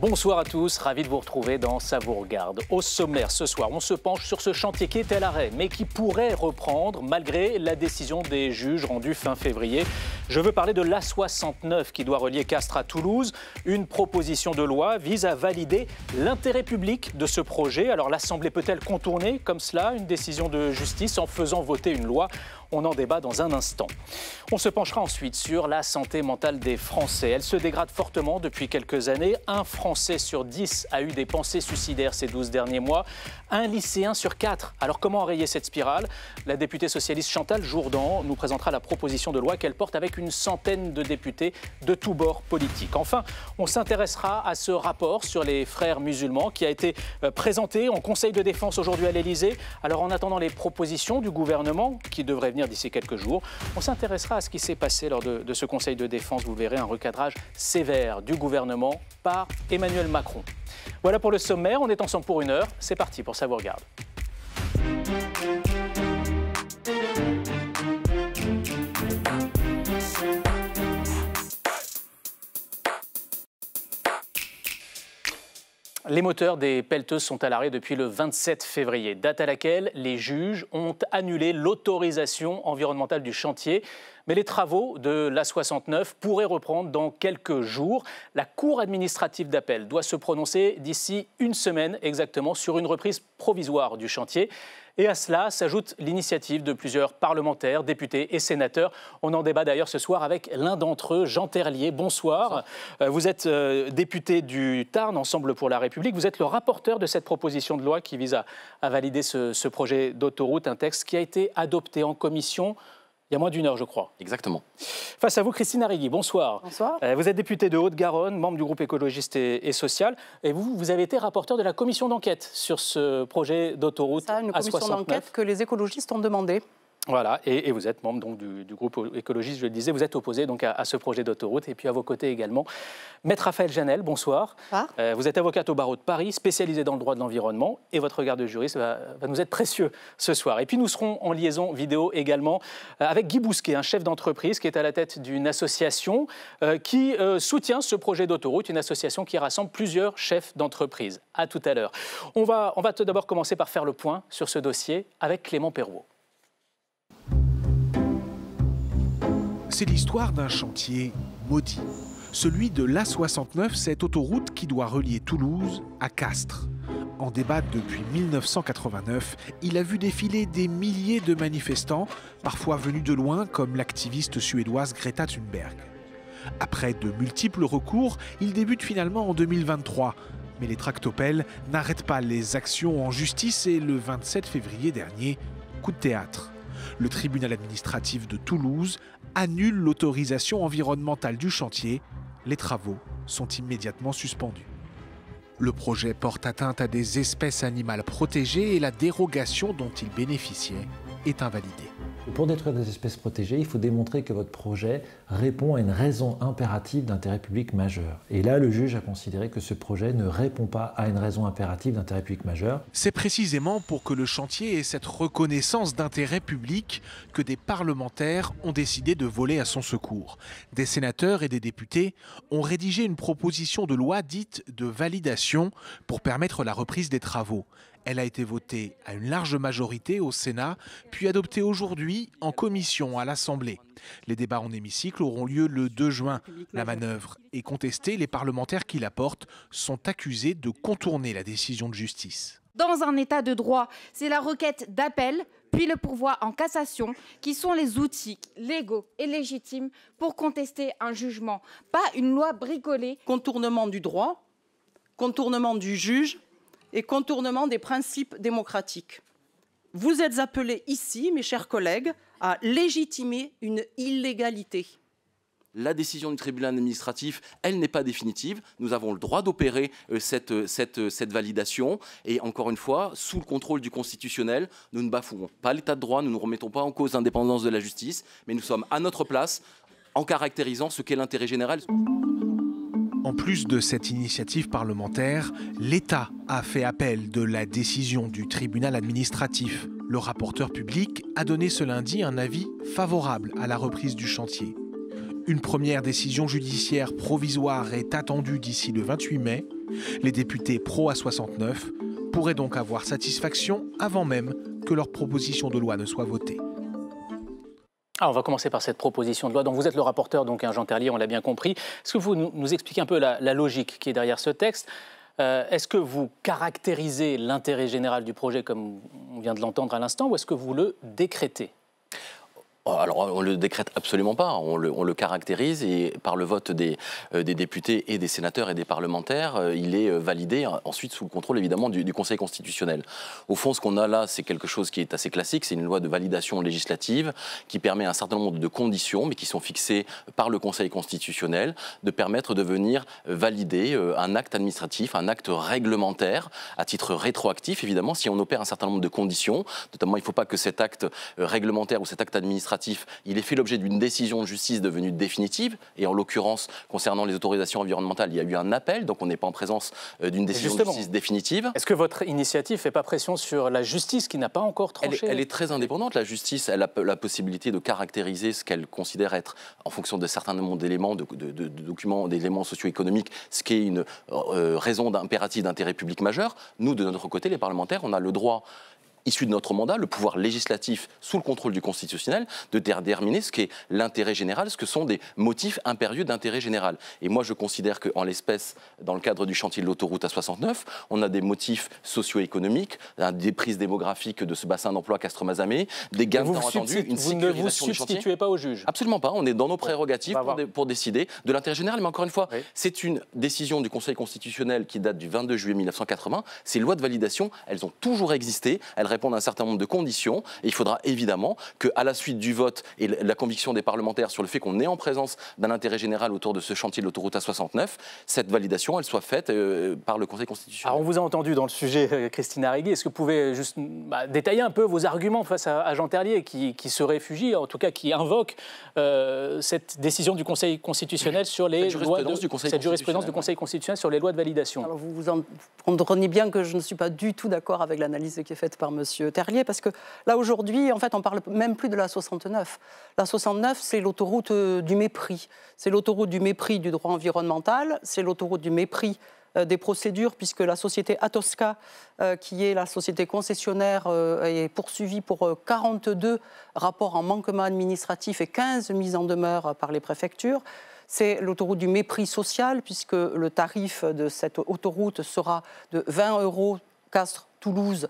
Bonsoir à tous, ravi de vous retrouver dans Ça vous regarde. Au sommaire ce soir, on se penche sur ce chantier qui était à l'arrêt, mais qui pourrait reprendre malgré la décision des juges rendue fin février. Je veux parler de l'A69 qui doit relier Castres à Toulouse. Une proposition de loi vise à valider l'intérêt public de ce projet. Alors l'Assemblée peut-elle contourner comme cela une décision de justice en faisant voter une loi ? On en débat dans un instant. On se penchera ensuite sur la santé mentale des Français. Elle se dégrade fortement depuis quelques années. Un Français sur 10 a eu des pensées suicidaires ces 12 derniers mois. Un lycéen sur 4. Alors comment enrayer cette spirale ? La députée socialiste Chantal Jourdan nous présentera la proposition de loi qu'elle porte avec une centaine de députés de tous bords politiques. Enfin, on s'intéressera à ce rapport sur les frères musulmans qui a été présenté en Conseil de défense aujourd'hui à l'Élysée. Alors en attendant les propositions du gouvernement qui devraient venir d'ici quelques jours, on s'intéressera à ce qui s'est passé lors de ce Conseil de défense. Vous verrez un recadrage sévère du gouvernement par Emmanuel Macron. Voilà pour le sommaire, on est ensemble pour 1 heure. C'est parti pour Ça vous regarde. Les moteurs des pelleteuses sont à l'arrêt depuis le 27 février, date à laquelle les juges ont annulé l'autorisation environnementale du chantier. Mais les travaux de l'A69 pourraient reprendre dans quelques jours. La Cour administrative d'appel doit se prononcer d'ici une semaine exactement sur une reprise provisoire du chantier. Et à cela s'ajoute l'initiative de plusieurs parlementaires, députés et sénateurs. On en débat d'ailleurs ce soir avec l'un d'entre eux, Jean Terlier. Bonsoir. Vous êtes député du Tarn, Ensemble pour la République. Vous êtes le rapporteur de cette proposition de loi qui vise à valider ce projet d'autoroute, un texte qui a été adopté en commission il y a moins d'1 heure, je crois. Exactement. Face à vous, Christine Arrigui, bonsoir. Bonsoir. Vous êtes députée de Haute-Garonne, membre du groupe écologiste et social. Et vous avez été rapporteur de la commission d'enquête sur ce projet d'autoroute A69. Une commission d'enquête que les écologistes ont demandé. Voilà, et vous êtes membre donc, du groupe écologiste, je le disais, vous êtes opposé donc à ce projet d'autoroute. Et puis à vos côtés également, Maître Raphaël Janel, bonsoir. Vous êtes avocate au barreau de Paris, spécialisée dans le droit de l'environnement, et votre regard de juriste va nous être précieux ce soir. Et puis nous serons en liaison vidéo également avec Guy Bousquet, un chef d'entreprise qui est à la tête d'une association qui soutient ce projet d'autoroute, une association qui rassemble plusieurs chefs d'entreprise. À tout à l'heure. On va tout d'abord commencer par faire le point sur ce dossier avec Clément Perrault. C'est l'histoire d'un chantier maudit, celui de l'A69, cette autoroute qui doit relier Toulouse à Castres. En débat depuis 1989, il a vu défiler des milliers de manifestants, parfois venus de loin comme l'activiste suédoise Greta Thunberg. Après de multiples recours, il débute finalement en 2023. Mais les tractopelles n'arrêtent pas les actions en justice et le 27 février dernier, coup de théâtre. Le tribunal administratif de Toulouse annule l'autorisation environnementale du chantier. Les travaux sont immédiatement suspendus. Le projet porte atteinte à des espèces animales protégées et la dérogation dont il bénéficiait est invalidée. Pour détruire des espèces protégées, il faut démontrer que votre projet répond à une raison impérative d'intérêt public majeur. Et là, le juge a considéré que ce projet ne répond pas à une raison impérative d'intérêt public majeur. C'est précisément pour que le chantier ait cette reconnaissance d'intérêt public que des parlementaires ont décidé de voler à son secours. Des sénateurs et des députés ont rédigé une proposition de loi dite de validation pour permettre la reprise des travaux. Elle a été votée à une large majorité au Sénat, puis adoptée aujourd'hui en commission à l'Assemblée. Les débats en hémicycle auront lieu le 2 juin. La manœuvre est contestée. Les parlementaires qui la portent sont accusés de contourner la décision de justice. Dans un état de droit, c'est la requête d'appel, puis le pourvoi en cassation, qui sont les outils légaux et légitimes pour contester un jugement, pas une loi bricolée. Contournement du droit, contournement du juge et contournement des principes démocratiques. Vous êtes appelés ici, mes chers collègues, à légitimer une illégalité. La décision du tribunal administratif, elle n'est pas définitive. Nous avons le droit d'opérer cette validation. Et encore une fois, sous le contrôle du constitutionnel, nous ne bafouons pas l'état de droit, nous ne remettons pas en cause l'indépendance de la justice, mais nous sommes à notre place en caractérisant ce qu'est l'intérêt général. En plus de cette initiative parlementaire, l'État a fait appel de la décision du tribunal administratif. Le rapporteur public a donné ce lundi un avis favorable à la reprise du chantier. Une première décision judiciaire provisoire est attendue d'ici le 28 mai. Les députés pro-A69 pourraient donc avoir satisfaction avant même que leur proposition de loi ne soit votée. On va commencer par cette proposition de loi dont vous êtes le rapporteur, donc Jean Terlier, on l'a bien compris. Est-ce que vous nous expliquez un peu la logique qui est derrière ce texte ? Est-ce que vous caractérisez l'intérêt général du projet comme on vient de l'entendre à l'instant, ou est-ce que vous le décrétez ? Alors, on ne le décrète absolument pas, on le caractérise et par le vote des députés et des sénateurs et des parlementaires, il est validé ensuite sous le contrôle évidemment du Conseil constitutionnel. Au fond, ce qu'on a là, c'est quelque chose qui est assez classique, c'est une loi de validation législative qui permet un certain nombre de conditions, mais qui sont fixées par le Conseil constitutionnel, de permettre de venir valider un acte administratif, un acte réglementaire, à titre rétroactif évidemment, si on opère un certain nombre de conditions. Notamment, il ne faut pas que cet acte réglementaire ou cet acte administratif il est fait l'objet d'une décision de justice devenue définitive, et en l'occurrence, concernant les autorisations environnementales, il y a eu un appel, donc on n'est pas en présence d'une décision de justice définitive. Est-ce que votre initiative ne fait pas pression sur la justice qui n'a pas encore tranché ? Elle est très indépendante, la justice, elle a la possibilité de caractériser ce qu'elle considère être, en fonction de certains nombres d'éléments, de documents, d'éléments socio-économiques, ce qui est une raison d'impératif d'intérêt public majeur. Nous, de notre côté, les parlementaires, on a le droit, issu de notre mandat, le pouvoir législatif sous le contrôle du constitutionnel, de déterminer ce qu'est l'intérêt général, ce que sont des motifs impérieux d'intérêt général. Et moi, je considère qu'en l'espèce, dans le cadre du chantier de l'autoroute A69, on a des motifs socio-économiques, des prises démographiques de ce bassin d'emploi Castres-Mazamet, des gains de temps attendus, une sécurisation du chantier. Vous ne vous substituez pas au juge ? Absolument pas. On est dans nos prérogatives pour décider de l'intérêt général. Mais encore une fois, c'est une décision du Conseil constitutionnel qui date du 22 juillet 1980. Ces lois de validation, elles ont toujours existé. Elles répondre à un certain nombre de conditions. Et il faudra évidemment qu'à la suite du vote et la conviction des parlementaires sur le fait qu'on est en présence d'un intérêt général autour de ce chantier de l'autoroute A69, cette validation, elle soit faite par le Conseil constitutionnel. Alors on vous a entendu dans le sujet, Christine Arrigui. Est-ce que vous pouvez juste détailler un peu vos arguments face à Jean Terlier qui se réfugie, en tout cas qui invoque cette décision du Conseil constitutionnel sur les lois cette jurisprudence du Conseil constitutionnel sur les lois de validation? Alors vous vous comprenez bien que je ne suis pas du tout d'accord avec l'analyse qui est faite par M. Terlier, parce que là aujourd'hui, en fait, on ne parle même plus de la 69. La 69, c'est l'autoroute du mépris. C'est l'autoroute du mépris du droit environnemental, c'est l'autoroute du mépris des procédures, puisque la société Atosca, qui est la société concessionnaire, est poursuivie pour 42 rapports en manquement administratif et 15 mises en demeure par les préfectures. C'est l'autoroute du mépris social, puisque le tarif de cette autoroute sera de 20 € Castres-Toulouse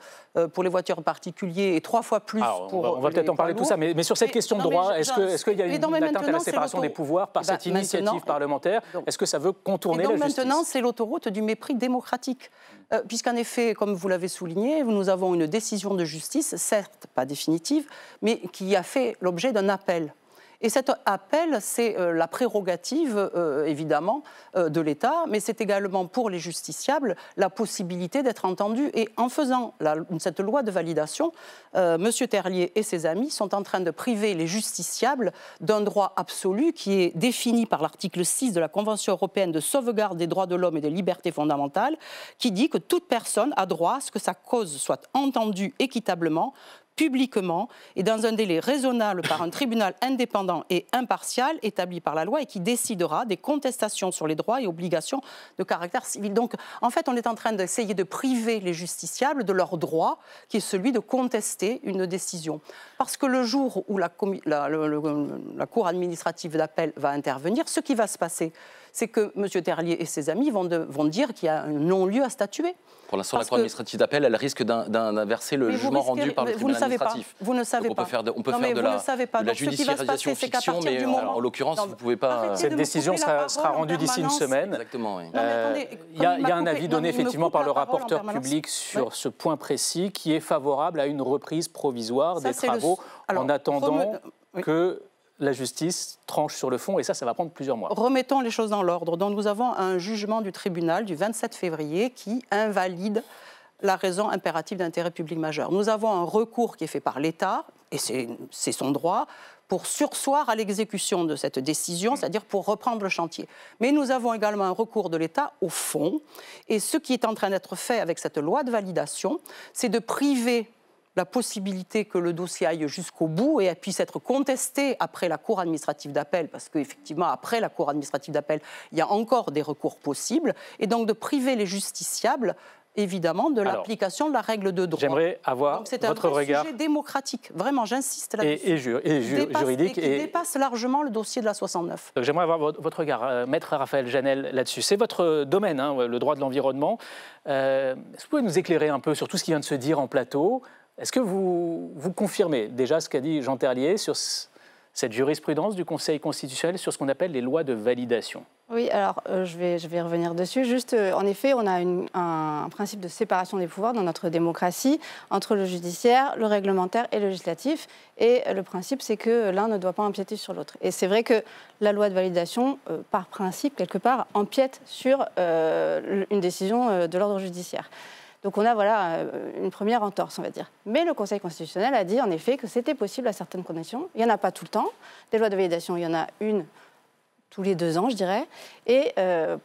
pour les voitures particulières et 3 fois plus pour on va peut-être en parler de tout ça, mais sur cette question de droit, est-ce qu'il y a une atteinte à la séparation des pouvoirs par cette initiative parlementaire? Est-ce que ça veut contourner la justice? Maintenant, c'est l'autoroute du mépris démocratique. Puisqu'en effet, comme vous l'avez souligné, nous avons une décision de justice, certes pas définitive, mais qui a fait l'objet d'un appel. Et cet appel, c'est la prérogative, évidemment, de l'État, mais c'est également pour les justiciables la possibilité d'être entendus. Et en faisant cette loi de validation, M. Terlier et ses amis sont en train de priver les justiciables d'un droit absolu qui est défini par l'article 6 de la Convention européenne de sauvegarde des droits de l'homme et des libertés fondamentales, qui dit que toute personne a droit à ce que sa cause soit entendue équitablement, publiquement et dans un délai raisonnable par un tribunal indépendant et impartial établi par la loi et qui décidera des contestations sur les droits et obligations de caractère civil. Donc, en fait, on est en train d'essayer de priver les justiciables de leur droit, qui est celui de contester une décision. Parce que le jour où la Cour administrative d'appel va intervenir, ce qui va se passer, c'est que M. Terlier et ses amis vont dire qu'il y a un non-lieu à statuer. Pour l'instant, la Cour administrative d'appel, elle risque d'inverser le jugement rendu par le tribunal administratif. Vous ne savez pas. On peut faire de la judiciarisation fiction, mais en l'occurrence, vous ne pouvez pas... Cette décision sera rendue d'ici une semaine. Exactement, oui. Il y a un avis donné effectivement par le rapporteur public sur ce point précis qui est favorable à une reprise provisoire des travaux en attendant que la justice tranche sur le fond, et ça va prendre plusieurs mois. Remettons les choses dans l'ordre. Donc nous avons un jugement du tribunal du 27 février qui invalide la raison impérative d'intérêt public majeur. Nous avons un recours qui est fait par l'État, et c'est son droit, pour surseoir à l'exécution de cette décision, c'est-à-dire pour reprendre le chantier. Mais nous avons également un recours de l'État au fond, et ce qui est en train d'être fait avec cette loi de validation, c'est de priver la possibilité que le dossier aille jusqu'au bout et puisse être contesté après la Cour administrative d'appel, parce qu'effectivement, après la Cour administrative d'appel, il y a encore des recours possibles, et donc de priver les justiciables évidemment de l'application de la règle de droit. J'aimerais avoir votre regard. C'est un sujet démocratique, vraiment, j'insiste là-dessus. Et juridique. Et qui dépasse largement le dossier de la 69. J'aimerais avoir votre regard, Maître Raphaël Janel, là-dessus. C'est votre domaine, hein, le droit de l'environnement. Est-ce que vous pouvez nous éclairer un peu sur tout ce qui vient de se dire en plateau? Est-ce que vous confirmez déjà ce qu'a dit Jean Terlier sur cette jurisprudence du Conseil constitutionnel sur ce qu'on appelle les lois de validation? Oui, alors je vais revenir dessus. Juste, en effet, on a un principe de séparation des pouvoirs dans notre démocratie entre le judiciaire, le réglementaire et le législatif. Et le principe, c'est que l'un ne doit pas empiéter sur l'autre. Et c'est vrai que la loi de validation, par principe, quelque part, empiète sur une décision de l'ordre judiciaire. Donc on a une première entorse, on va dire. Mais le Conseil constitutionnel a dit en effet que c'était possible à certaines conditions. Il n'y en a pas tout le temps. Des lois de validation, il y en a une tous les 2 ans, je dirais. Et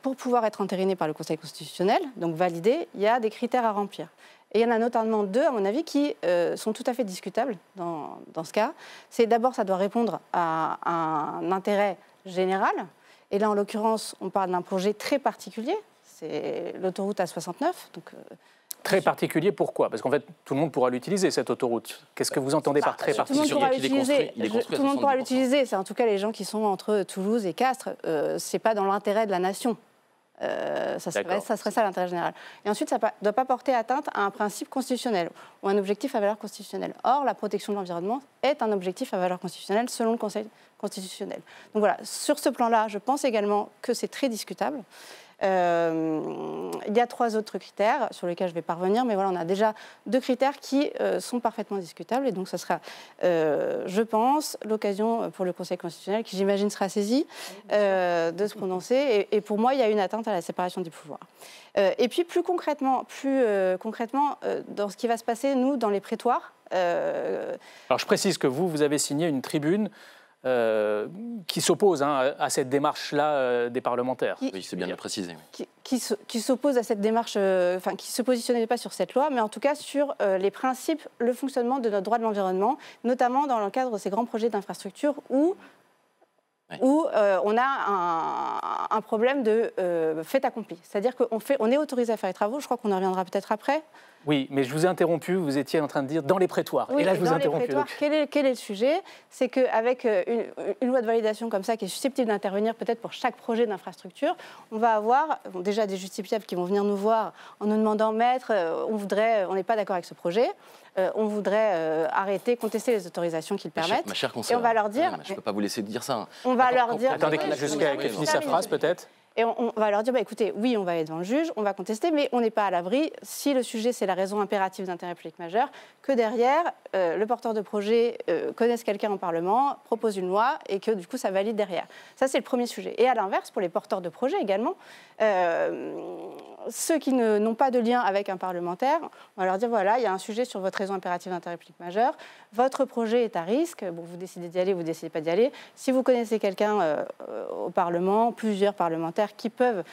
pour pouvoir être entériné par le Conseil constitutionnel, donc validé, il y a des critères à remplir. Et il y en a notamment 2, à mon avis, qui sont tout à fait discutables dans ce cas. C'est d'abord, ça doit répondre à un intérêt général. Et là, en l'occurrence, on parle d'un projet très particulier. C'est l'autoroute A69. Donc, très particulier, pourquoi? Parce qu'en fait, tout le monde pourra l'utiliser, cette autoroute. Qu'est-ce que vous entendez par très particulier? Tout le monde pourra l'utiliser. C'est en tout cas les gens qui sont entre Toulouse et Castres. Ce n'est pas dans l'intérêt de la nation. Ça serait ça l'intérêt général. Et ensuite, ça ne doit pas porter atteinte à un principe constitutionnel ou un objectif à valeur constitutionnelle. Or, la protection de l'environnement est un objectif à valeur constitutionnelle selon le Conseil constitutionnel. Donc voilà, sur ce plan-là, je pense également que c'est très discutable. Il y a 3 autres critères sur lesquels je vais pas revenir, mais voilà, on a déjà 2 critères qui sont parfaitement discutables, et donc ce sera, je pense, l'occasion pour le Conseil constitutionnel, qui j'imagine sera saisi, de se prononcer. Et pour moi, il y a une atteinte à la séparation des pouvoirs. Et puis plus concrètement, dans ce qui va se passer, nous, dans les prétoires. Alors je précise que vous avez signé une tribune qui s'oppose à cette démarche-là des parlementaires. Oui, c'est bien de le préciser. Qui s'oppose à cette démarche, qui ne se positionnait pas sur cette loi, mais en tout cas sur les principes, le fonctionnement de notre droit de l'environnement, notamment dans le cadre de ces grands projets d'infrastructure où on a un problème de fait accompli. C'est-à-dire qu'on est autorisé à faire les travaux, je crois qu'on en reviendra peut-être après. Oui, mais je vous ai interrompu, vous étiez en train de dire dans les prétoires. Oui, et là, je vous ai interrompu. Quel est le sujet? C'est qu'avec une loi de validation comme ça, qui est susceptible d'intervenir peut-être pour chaque projet d'infrastructure, on va avoir déjà des justifiables qui vont venir nous voir en nous demandant, maître, on n'est pas d'accord avec ce projet. On voudrait arrêter, contester les autorisations qu'ils permettent. Ma chère et on va leur dire... je ne peux pas vous laisser dire ça. On va leur dire... Attendez jusqu'à qu'elle finisse sa phrase, peut-être. Et on va leur dire, écoutez, oui, on va aller devant le juge, on va contester, mais on n'est pas à l'abri, si le sujet, c'est la raison impérative d'intérêt public majeur, que derrière, le porteur de projet connaisse quelqu'un au Parlement, propose une loi, et que du coup, ça valide derrière. Ça, c'est le premier sujet. Et à l'inverse, pour les porteurs de projet également, ceux qui n'ont pas de lien avec un parlementaire, on va leur dire, voilà, il y a un sujet sur votre raison impérative d'intérêt public majeur, votre projet est à risque, bon, vous décidez d'y aller, vous ne décidez pas d'y aller. Si vous connaissez quelqu'un au Parlement, plusieurs parlementaires qui peuvent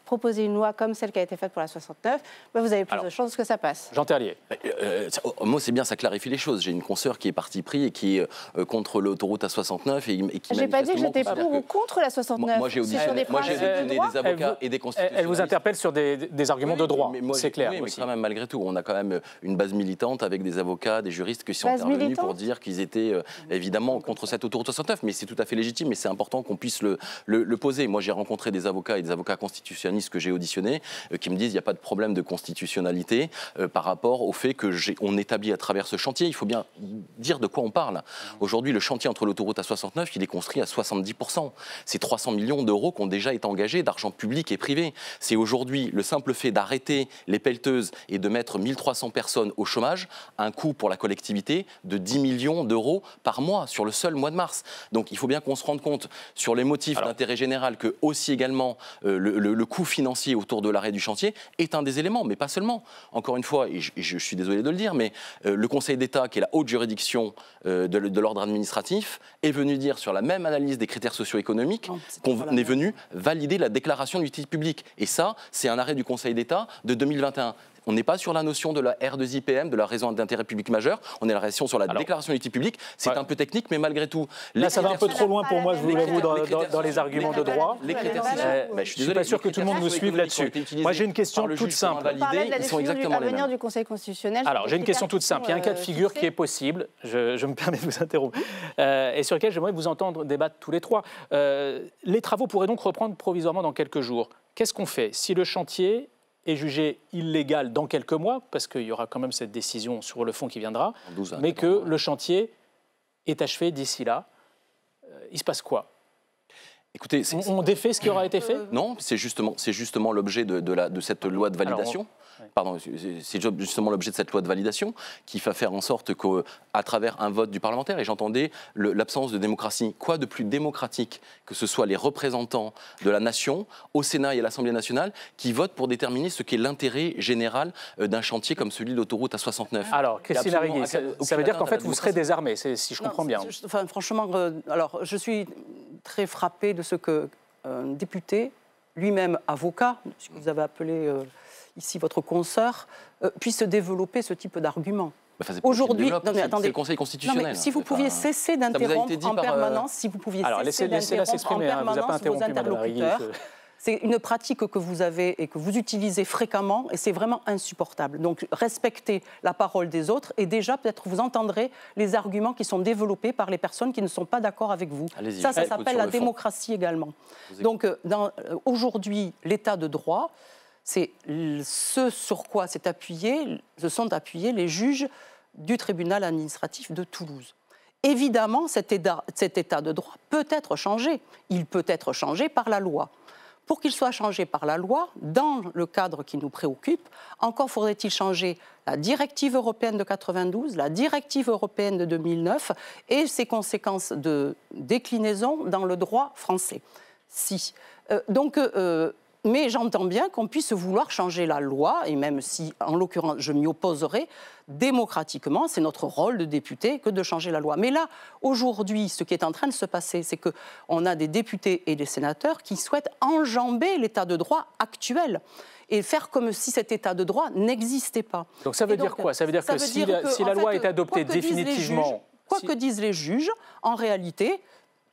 proposer une loi comme celle qui a été faite pour la 69, vous avez plus de chances que ça passe. Jean Terlier. Moi, c'est bien, ça clarifie les choses. J'ai une consoeur qui est parti pris et qui est contre l'autoroute A69 et qui j'ai pas dit que j'étais pour ou contre la 69. Moi, j'ai auditionné des avocats et des constitutionnalistes. Elle vous interpelle sur des arguments de droit, c'est clair. Oui, mais quand même, malgré tout, on a quand même une base militante avec des avocats, des juristes qui sont intervenus pour dire qu'ils étaient évidemment contre cette autoroute 69. Mais c'est tout à fait légitime, mais c'est important qu'on puisse le poser. Moi, j'ai rencontré des avocats et des avocats constitutionnalistes que j'ai auditionnés qui me disent qu'il n'y a pas de problème de constitutionnalité par rapport au fait qu'on établit à travers ce chantier. Il faut bien dire de quoi on parle. Aujourd'hui, le chantier entre l'autoroute A69, il est construit à 70%. C'est 300 millions d'euros qui ont déjà été engagés d'argent public et privé. C'est aujourd'hui le simple fait d'arrêter les pelleteuses et de mettre 1300 personnes au chômage, un coût pour la collectivité de 10 millions d'euros par mois sur le seul mois de mars. Donc il faut bien qu'on se rende compte sur les motifs d'intérêt général que aussi également le coût financier autour de l'arrêt du chantier est un des éléments, mais pas seulement. Encore une fois, et je suis désolé de le dire, mais le Conseil d'État, qui est la haute juridiction de l'ordre administratif, est venu dire sur la même analyse des critères socio-économiques qu'on est venu valider la déclaration d'utilité publique. Et ça, c'est un arrêt du Conseil d'État de 2021. On n'est pas sur la notion de la R2IPM, de la raison d'intérêt public majeur. On est la raison sur la déclaration d'utilité publique. C'est un peu technique, mais malgré tout. Là, ça va un peu trop loin pour moi, je vous l'avoue, dans les arguments de droit. Les critères, je ne suis pas sûr que tout le monde nous suive là-dessus. Moi, j'ai une question toute simple. Ils sont exactement les mêmes. Du Conseil constitutionnel. Alors, j'ai une question toute simple. Il y a un cas de figure qui est possible. Je me permets de vous interrompre. Et sur lequel j'aimerais vous entendre débattre tous les trois. Les travaux pourraient donc reprendre provisoirement dans quelques jours. Qu'est-ce qu'on fait si le chantier est jugé illégal dans quelques mois, parce qu'il y aura quand même cette décision sur le fond qui viendra, mais que le chantier est achevé d'ici là? Il se passe quoi? Écoutez, on défait ce qui aura été fait? Non, c'est justement l'objet de cette loi de validation. Pardon, c'est justement l'objet de cette loi de validation qui va faire en sorte qu'à travers un vote du parlementaire, et j'entendais l'absence de démocratie, quoi de plus démocratique que ce soit les représentants de la nation au Sénat et à l'Assemblée nationale qui votent pour déterminer ce qu'est l'intérêt général d'un chantier comme celui de l'autoroute A69. Alors, Christine Arrigui, ça veut dire qu'en fait vous serez désarmé, si je comprends bien. Franchement, alors je suis très frappée de ce qu'un député, lui-même avocat, puisque vous avez appelé ici votre consoeur, puisse développer ce type d'argument. Aujourd'hui, c'est le Conseil constitutionnel. Si vous pouviez cesser d'interrompre en permanence, si vous pouviez cesser d'interrompre en permanence vos interlocuteurs, c'est une pratique que vous avez et que vous utilisez fréquemment et c'est vraiment insupportable. Donc respectez la parole des autres et déjà peut-être vous entendrez les arguments qui sont développés par les personnes qui ne sont pas d'accord avec vous. Ça s'appelle la démocratie également. Donc aujourd'hui, l'état de droit, c'est ce sur quoi se sont appuyés les juges du tribunal administratif de Toulouse. Évidemment, cet état de droit peut être changé. Il peut être changé par la loi. Pour qu'il soit changé par la loi, dans le cadre qui nous préoccupe, encore faudrait-il changer la directive européenne de 92, la directive européenne de 2009 et ses conséquences de déclinaison dans le droit français. Mais j'entends bien qu'on puisse vouloir changer la loi, et même si, en l'occurrence, je m'y opposerai, démocratiquement, c'est notre rôle de député que de changer la loi. Mais là, aujourd'hui, ce qui est en train de se passer, c'est qu'on a des députés et des sénateurs qui souhaitent enjamber l'état de droit actuel et faire comme si cet état de droit n'existait pas. Donc ça veut dire quoi? Ça veut dire que si la loi est adoptée définitivement... Quoi que disent les juges, en réalité...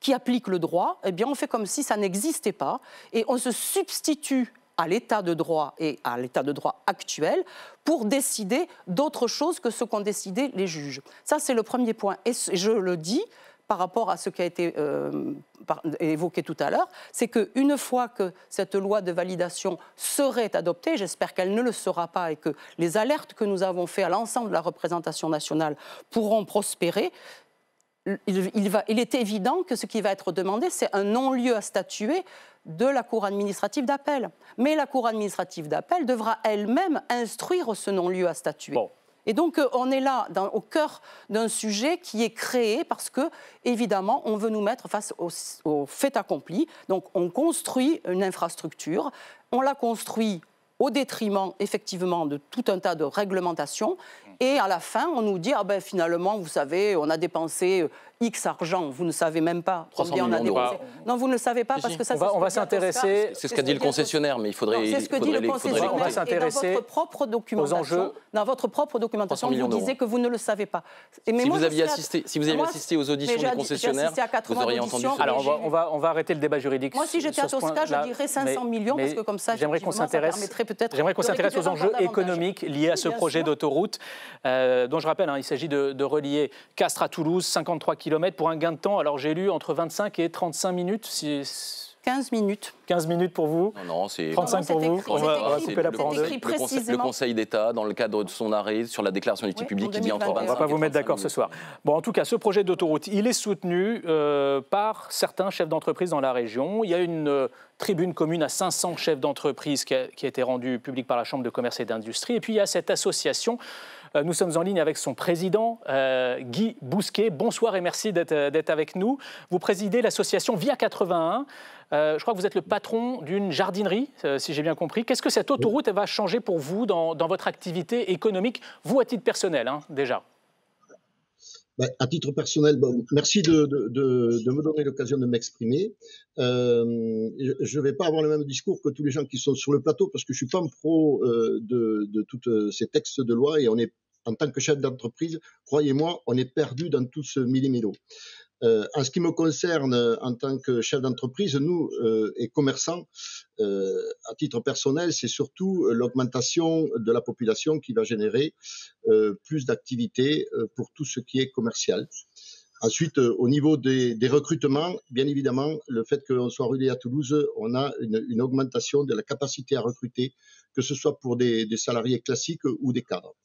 qui applique le droit, eh bien on fait comme si ça n'existait pas et on se substitue à l'état de droit et à l'état de droit actuel pour décider d'autre chose que ce qu'ont décidé les juges. Ça, c'est le premier point. Et je le dis par rapport à ce qui a été évoqué tout à l'heure, c'est qu'une fois que cette loi de validation serait adoptée, j'espère qu'elle ne le sera pas et que les alertes que nous avons faites à l'ensemble de la représentation nationale pourront prospérer, il est évident que ce qui va être demandé, c'est un non-lieu à statuer de la Cour administrative d'appel. Mais la Cour administrative d'appel devra elle-même instruire ce non-lieu à statuer. Bon. Et donc, on est là, au cœur d'un sujet qui est créé parce que, évidemment, on veut nous mettre face au fait accompli. Donc, on construit une infrastructure, on la construit au détriment, effectivement, de tout un tas de réglementations. Et à la fin, on nous dit, finalement, vous savez, on a dépensé X argent. Vous ne savez même pas combien on a dépensé. Non, vous ne le savez pas parce que ça... On va s'intéresser... C'est ce qu'a dit le concessionnaire, mais il faudrait... C'est ce que dit le concessionnaire. On va s'intéresser aux enjeux. Dans votre propre documentation, vous disiez que vous ne le savez pas. Si vous aviez assisté aux auditions du concessionnaire, vous auriez entendu ça. Alors, on va arrêter le débat juridique. Moi, si j'étais à Tosca, je dirais 500 millions, parce que comme ça, j'aimerais qu'on s'intéresse aux enjeux économiques liés à ce projet d'autoroute, dont je rappelle, il s'agit de relier Castres à Toulouse, 53 km pour un gain de temps. Alors j'ai lu entre 25 et 35 minutes. 15 minutes. 15 minutes pour vous? Non, c'est 35 pour vous. On va couper la part en deux. Le Conseil d'État, dans le cadre de son arrêt sur la déclaration d'utilité publique, qui dit entre 25 et 35 minutes. On ne va pas vous mettre d'accord ce soir. Bon, en tout cas, ce projet d'autoroute, il est soutenu par certains chefs d'entreprise dans la région. Il y a une tribune commune à 500 chefs d'entreprise qui a été rendue publique par la Chambre de commerce et d'industrie. Et puis, il y a cette association. Nous sommes en ligne avec son président, Guy Bousquet. Bonsoir et merci d'être avec nous. Vous présidez l'association Via 81. Je crois que vous êtes le patron d'une jardinerie, si j'ai bien compris. Qu'est-ce que cette autoroute va changer pour vous dans votre activité économique, vous à titre personnel, déjà? À titre personnel, merci de me donner l'occasion de m'exprimer. Je ne vais pas avoir le même discours que tous les gens qui sont sur le plateau parce que je ne suis pas un pro de tous ces textes de loi et on est, en tant que chef d'entreprise, croyez-moi, on est perdu dans tout ce millimélo. En ce qui me concerne, en tant que chef d'entreprise, nous, et commerçants, à titre personnel, c'est surtout l'augmentation de la population qui va générer plus d'activité pour tout ce qui est commercial. Ensuite, au niveau des recrutements, bien évidemment, le fait qu'on soit relié à Toulouse, on a une augmentation de la capacité à recruter, que ce soit pour des salariés classiques ou des cadres.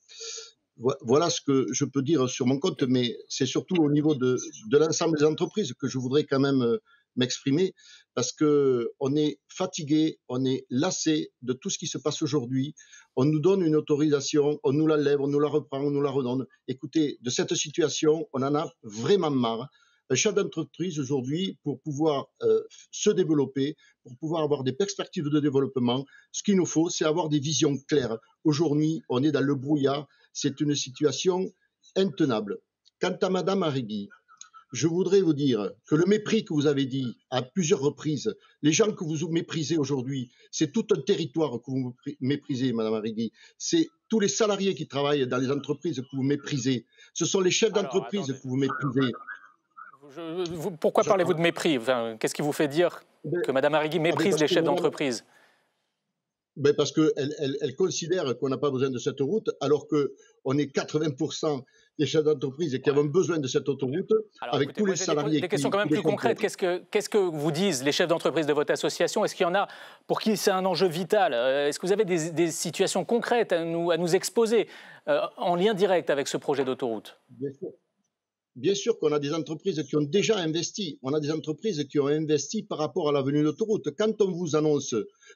Voilà ce que je peux dire sur mon compte, mais c'est surtout au niveau de l'ensemble des entreprises que je voudrais quand même m'exprimer, parce qu'on est fatigué, on est lassé de tout ce qui se passe aujourd'hui. On nous donne une autorisation, on nous la lève, on nous la reprend, on nous la redonne. Écoutez, de cette situation, on en a vraiment marre. Un chef d'entreprise aujourd'hui, pour pouvoir se développer, pour pouvoir avoir des perspectives de développement, ce qu'il nous faut, c'est avoir des visions claires. Aujourd'hui, on est dans le brouillard. C'est une situation intenable. Quant à Madame Arrigui, je voudrais vous dire que le mépris que vous avez dit à plusieurs reprises, les gens que vous méprisez aujourd'hui, c'est tout un territoire que vous méprisez, Madame Arrigui. C'est tous les salariés qui travaillent dans les entreprises que vous méprisez. Ce sont les chefs d'entreprise que vous méprisez. Pourquoi parlez-vous de mépris? Qu'est-ce qui vous fait dire que Madame Arrigui méprise les chefs d'entreprise? Parce qu'elle considère qu'on n'a pas besoin de cette route, alors qu'on est 80% des chefs d'entreprise et qui avons besoin de cette autoroute, alors, avec tous les salariés. Des questions quand même plus concrètes. Qu'est-ce que vous disent les chefs d'entreprise de votre association? Est-ce qu'il y en a pour qui c'est un enjeu vital? Est-ce que vous avez des situations concrètes à nous exposer en lien direct avec ce projet d'autoroute? Bien sûr qu'on a des entreprises qui ont déjà investi. On a des entreprises qui ont investi par rapport à l'avenue d'autoroute. Quand on vous annonce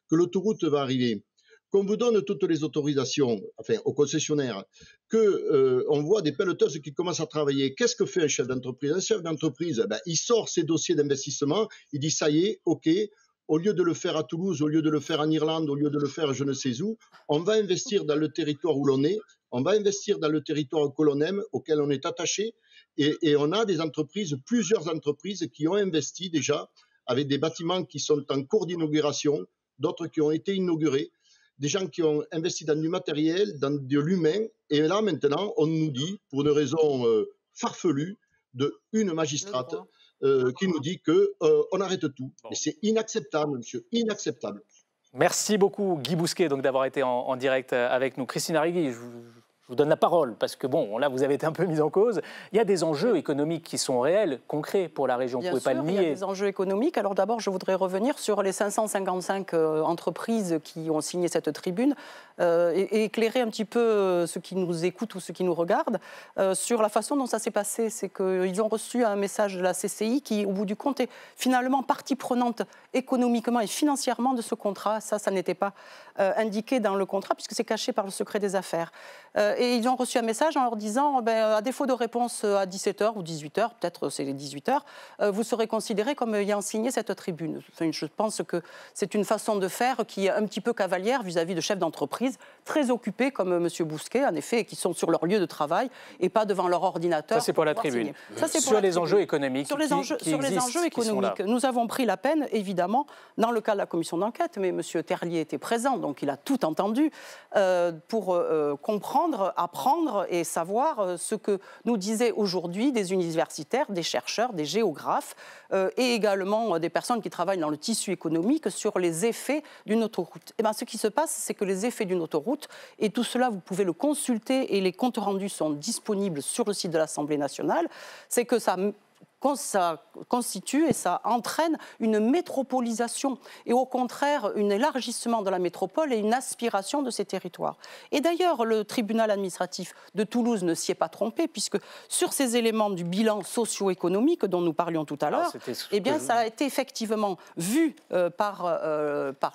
que l'autoroute va arriver, qu'on vous donne toutes les autorisations, enfin aux concessionnaires, qu'on voit des pelleteuses qui commencent à travailler, qu'est-ce que fait un chef d'entreprise? Un chef d'entreprise, il sort ses dossiers d'investissement, il dit ça y est, ok, au lieu de le faire à Toulouse, au lieu de le faire en Irlande, au lieu de le faire je ne sais où, on va investir dans le territoire où l'on est, on va investir dans le territoire que l'on aime, auquel on est attaché. Et on a des entreprises, plusieurs entreprises qui ont investi déjà avec des bâtiments qui sont en cours d'inauguration, d'autres qui ont été inaugurés, des gens qui ont investi dans du matériel, dans de l'humain. Et là, maintenant, on nous dit, pour une raison farfelue, d'une magistrate qui nous dit qu'on arrête tout. Et c'est inacceptable, monsieur, inacceptable. Merci beaucoup, Guy Bousquet, d'avoir été en direct avec nous. Christine Arrigui, je vous donne la parole, parce que bon, là, vous avez été un peu mise en cause. Il y a des enjeux économiques qui sont réels, concrets pour la région. Vous ne pouvez pas le nier. Il y a des enjeux économiques. Alors d'abord, je voudrais revenir sur les 555 entreprises qui ont signé cette tribune et éclairer un petit peu ceux qui nous écoutent ou ceux qui nous regardent sur la façon dont ça s'est passé. C'est qu'ils ont reçu un message de la CCI qui, au bout du compte, est finalement partie prenante économiquement et financièrement de ce contrat. Ça n'était pas indiqué dans le contrat puisque c'est caché par le secret des affaires. Et ils ont reçu un message en leur disant, à défaut de réponse à 17h ou 18h, peut-être c'est les 18h, vous serez considérés comme ayant signé cette tribune. Enfin, je pense que c'est une façon de faire qui est un petit peu cavalière vis-à-vis de chefs d'entreprise, très occupés comme M. Bousquet, en effet, et qui sont sur leur lieu de travail et pas devant leur ordinateur. Ça, c'est pour la tribune. Ça, c'est sur les enjeux économiques. Sur les enjeux économiques, nous avons pris la peine, évidemment, dans le cas de la commission d'enquête, mais M. Terlier était présent, donc il a tout entendu, pour comprendre, apprendre et savoir ce que nous disaient aujourd'hui des universitaires, des chercheurs, des géographes et également des personnes qui travaillent dans le tissu économique sur les effets d'une autoroute. Et ce qui se passe, c'est que les effets d'une autoroute, et tout cela, vous pouvez le consulter et les comptes rendus sont disponibles sur le site de l'Assemblée nationale, c'est que ça constitue et ça entraîne une métropolisation et au contraire un élargissement de la métropole et une aspiration de ces territoires. Et d'ailleurs, le tribunal administratif de Toulouse ne s'y est pas trompé puisque sur ces éléments du bilan socio-économique dont nous parlions tout à l'heure, ça a été effectivement vu par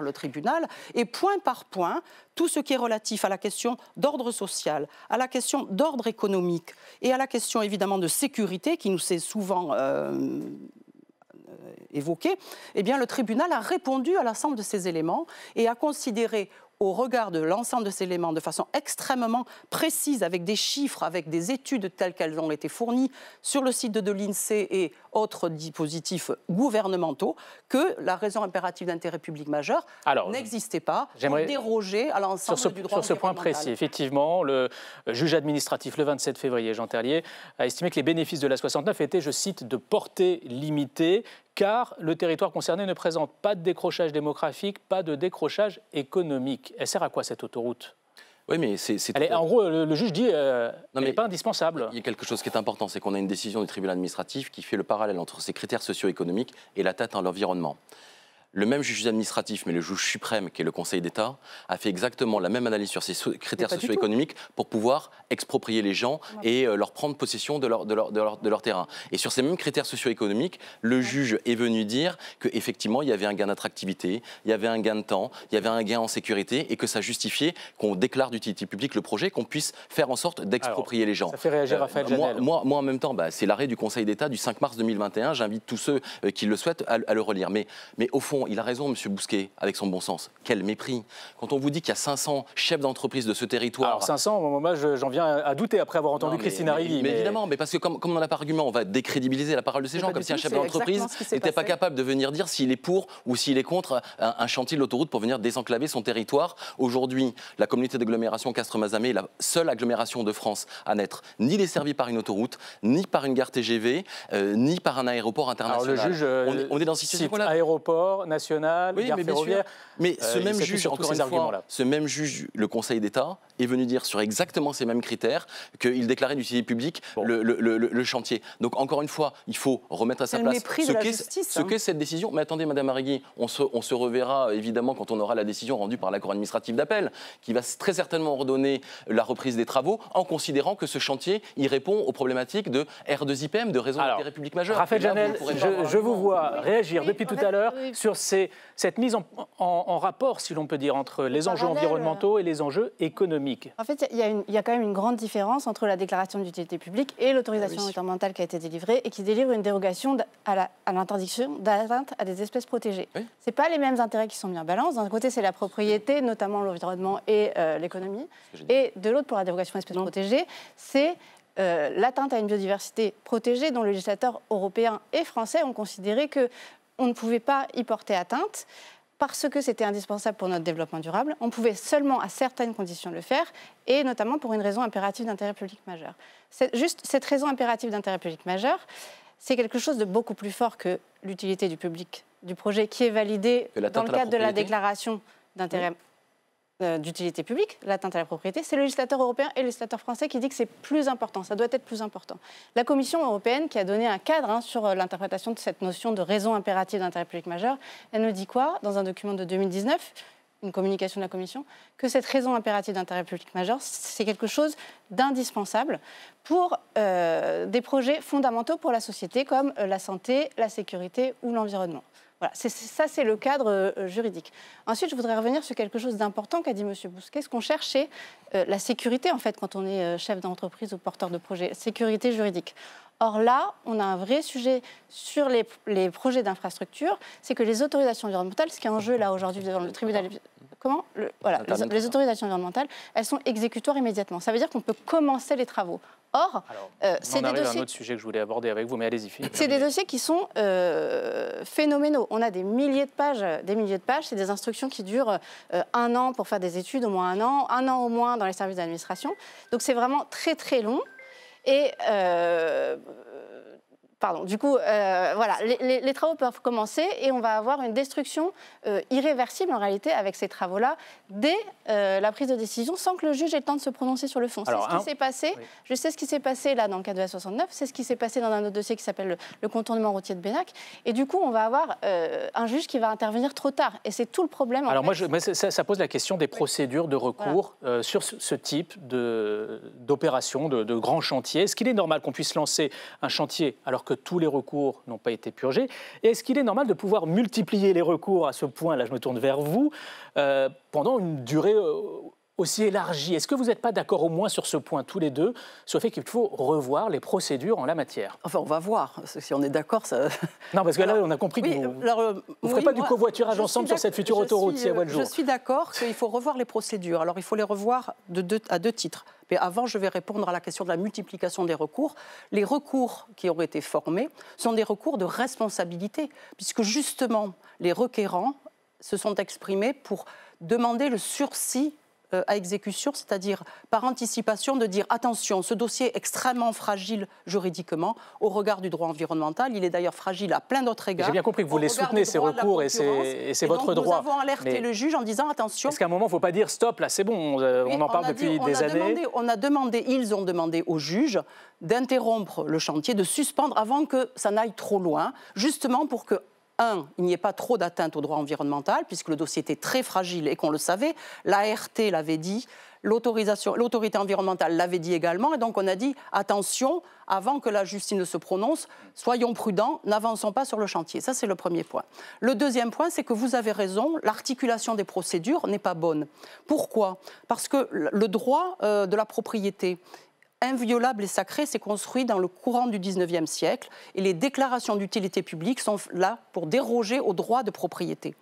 le tribunal et point par point, tout ce qui est relatif à la question d'ordre social, à la question d'ordre économique et à la question évidemment de sécurité qui nous s'est souvent évoqué, le tribunal a répondu à l'ensemble de ces éléments et a considéré au regard de l'ensemble de ces éléments, de façon extrêmement précise, avec des chiffres, avec des études telles qu'elles ont été fournies sur le site de l'INSEE et autres dispositifs gouvernementaux, que la raison impérative d'intérêt public majeur n'existait pas pour déroger à l'ensemble du droit sur ce point précis. Effectivement, le juge administratif, le 27 février, Jean Terlier, a estimé que les bénéfices de l'A69 étaient, je cite, de portée limitée, car le territoire concerné ne présente pas de décrochage démographique, pas de décrochage économique. Elle sert à quoi cette autoroute ? Oui, mais en gros, le juge dit qu'elle n'est pas indispensable. Il y a quelque chose qui est important, c'est qu'on a une décision du tribunal administratif qui fait le parallèle entre ces critères socio-économiques et l'atteinte à l'environnement. Le même juge administratif, mais le juge suprême, qui est le Conseil d'État, a fait exactement la même analyse sur ces critères socio-économiques pour pouvoir exproprier les gens et leur prendre possession de leur terrain. Et sur ces mêmes critères socio-économiques, le juge est venu dire qu'effectivement, il y avait un gain d'attractivité, il y avait un gain de temps, il y avait un gain en sécurité et que ça justifiait qu'on déclare d'utilité publique le projet, qu'on puisse faire en sorte d'exproprier les gens. Ça fait réagir Raphaël Janel. Moi, en même temps, c'est l'arrêt du Conseil d'État du 5 mars 2021. J'invite tous ceux qui le souhaitent à le relire. Mais au fond, il a raison, M. Bousquet, avec son bon sens. Quel mépris. Quand on vous dit qu'il y a 500 chefs d'entreprise de ce territoire... Alors 500, moi j'en viens à douter après avoir entendu Christine Arrivi. Mais évidemment, mais parce que comme on n'a pas d'argument, on va décrédibiliser la parole de ces gens, comme si un chef d'entreprise n'était pas capable de venir dire s'il est pour ou s'il est contre un chantier de l'autoroute pour venir désenclaver son territoire. Aujourd'hui, la communauté d'agglomération Castres-Mazamet est la seule agglomération de France à n'être ni desservie par une autoroute, ni par une gare TGV, ni par un aéroport international. Alors le juge, on est dans une situation aéroport national, gare ferroviaire. Mais ce même juge, encore une fois, ce même juge, le Conseil d'État, est venu dire sur exactement ces mêmes critères qu'il déclarait d'utilité publique le chantier. Donc encore une fois, il faut remettre à sa place ce qu'est cette décision. Mais attendez, Madame Arrigui, on se reverra évidemment quand on aura la décision rendue par la Cour administrative d'appel, qui va très certainement ordonner la reprise des travaux en considérant que ce chantier y répond aux problématiques de R2IPM, de raison d'intérêt public majeur. Raphaël Janel, je vous vois réagir depuis tout à l'heure sur cette mise en rapport, si l'on peut dire, entre les enjeux environnementaux et les enjeux économiques. En fait, il y a quand même une grande différence entre la déclaration d'utilité publique et l'autorisation environnementale qui a été délivrée et qui délivre une dérogation à l'interdiction d'atteinte à des espèces protégées. Ce n'est pas les mêmes intérêts qui sont mis en balance. D'un côté, c'est la propriété, notamment l'environnement et l'économie. Et de l'autre, pour la dérogation d'espèces protégées, c'est l'atteinte à une biodiversité protégée dont le législateur européen et français ont considéré qu'on ne pouvait pas y porter atteinte parce que c'était indispensable pour notre développement durable. On pouvait seulement à certaines conditions le faire, et notamment pour une raison impérative d'intérêt public majeur. Cette raison impérative d'intérêt public majeur, c'est quelque chose de beaucoup plus fort que l'utilité du projet qui est validée dans le cadre de la déclaration d'intérêt d'utilité publique, l'atteinte à la propriété. C'est le législateur européen et le législateur français qui dit que c'est plus important, ça doit être plus important. La Commission européenne, qui a donné un cadre sur l'interprétation de cette notion de raison impérative d'intérêt public majeur, elle nous dit quoi, dans un document de 2019, une communication de la Commission, que cette raison impérative d'intérêt public majeur, c'est quelque chose d'indispensable pour des projets fondamentaux pour la société, comme la santé, la sécurité ou l'environnement. Voilà, ça, c'est le cadre juridique. Ensuite, je voudrais revenir sur quelque chose d'important qu'a dit M. Bousquet. Ce qu'on cherche, c'est la sécurité, en fait, quand on est chef d'entreprise ou porteur de projet, sécurité juridique. Or là, on a un vrai sujet sur les projets d'infrastructure, c'est que les autorisations environnementales, ce qui est en jeu là aujourd'hui devant le tribunal... les autorisations environnementales, elles sont exécutoires immédiatement. Ça veut dire qu'on peut commencer les travaux. Or, c'est des dossiers... un autre sujet que je voulais aborder avec vous, mais allez-y. C'est des dossiers qui sont phénoménaux. On a des milliers de pages. C'est des instructions qui durent 1 an pour faire des études, au moins 1 an au moins dans les services d'administration. Donc c'est vraiment très très long. Et du coup, voilà, les travaux peuvent commencer et on va avoir une destruction irréversible en réalité avec ces travaux-là dès la prise de décision sans que le juge ait le temps de se prononcer sur le fond. C'est ce qui s'est passé. Oui. Je sais ce qui s'est passé là dans le cas de la 69, c'est ce qui s'est passé dans un autre dossier qui s'appelle le contournement routier de Benac. Et du coup, on va avoir un juge qui va intervenir trop tard. Et c'est tout le problème. Alors ça pose la question des procédures de recours sur ce type d'opération, de grands chantiers. Est-ce qu'il est normal qu'on puisse lancer un chantier alors que tous les recours n'ont pas été purgés? Et est-ce qu'il est normal de pouvoir multiplier les recours à ce point, là je me tourne vers vous, pendant une durée aussi élargie. Est-ce que vous n'êtes pas d'accord au moins sur ce point, tous les deux, sur le fait qu'il faut revoir les procédures en la matière? Enfin, on va voir. Si on est d'accord, ça... Non, parce que là, on a compris que vous ne ferez pas du covoiturage ensemble sur cette future autoroute, si elle voit le jour. Je suis d'accord qu'il faut revoir les procédures. Alors, il faut les revoir à deux titres. Mais avant, je vais répondre à la question de la multiplication des recours. Les recours qui ont été formés sont des recours de responsabilité, puisque justement, les requérants se sont exprimés pour demander le sursis à exécution, c'est-à-dire par anticipation de dire attention, ce dossier est extrêmement fragile juridiquement au regard du droit environnemental. Il est d'ailleurs fragile à plein d'autres égards. J'ai bien compris que vous les soutenez, ces recours, et c'est votre droit. Nous avons alerté le juge en disant attention. Est-ce qu'à un moment, il ne faut pas dire stop, là c'est bon, on en parle depuis des années. Ils ont demandé au juge d'interrompre le chantier, de suspendre avant que ça n'aille trop loin, justement pour que il n'y ait pas trop d'atteinte au droit environnemental, puisque le dossier était très fragile et qu'on le savait. L'ART l'avait dit, l'autorité environnementale l'avait dit également. Et donc on a dit, attention, avant que la justice ne se prononce, soyons prudents, n'avançons pas sur le chantier. Ça, c'est le premier point. Le deuxième point, c'est que vous avez raison, l'articulation des procédures n'est pas bonne. Pourquoi? Parce que le droit de la propriété inviolable et sacré, s'est construit dans le courant du 19e siècle et les déclarations d'utilité publique sont là pour déroger au droit de propriété.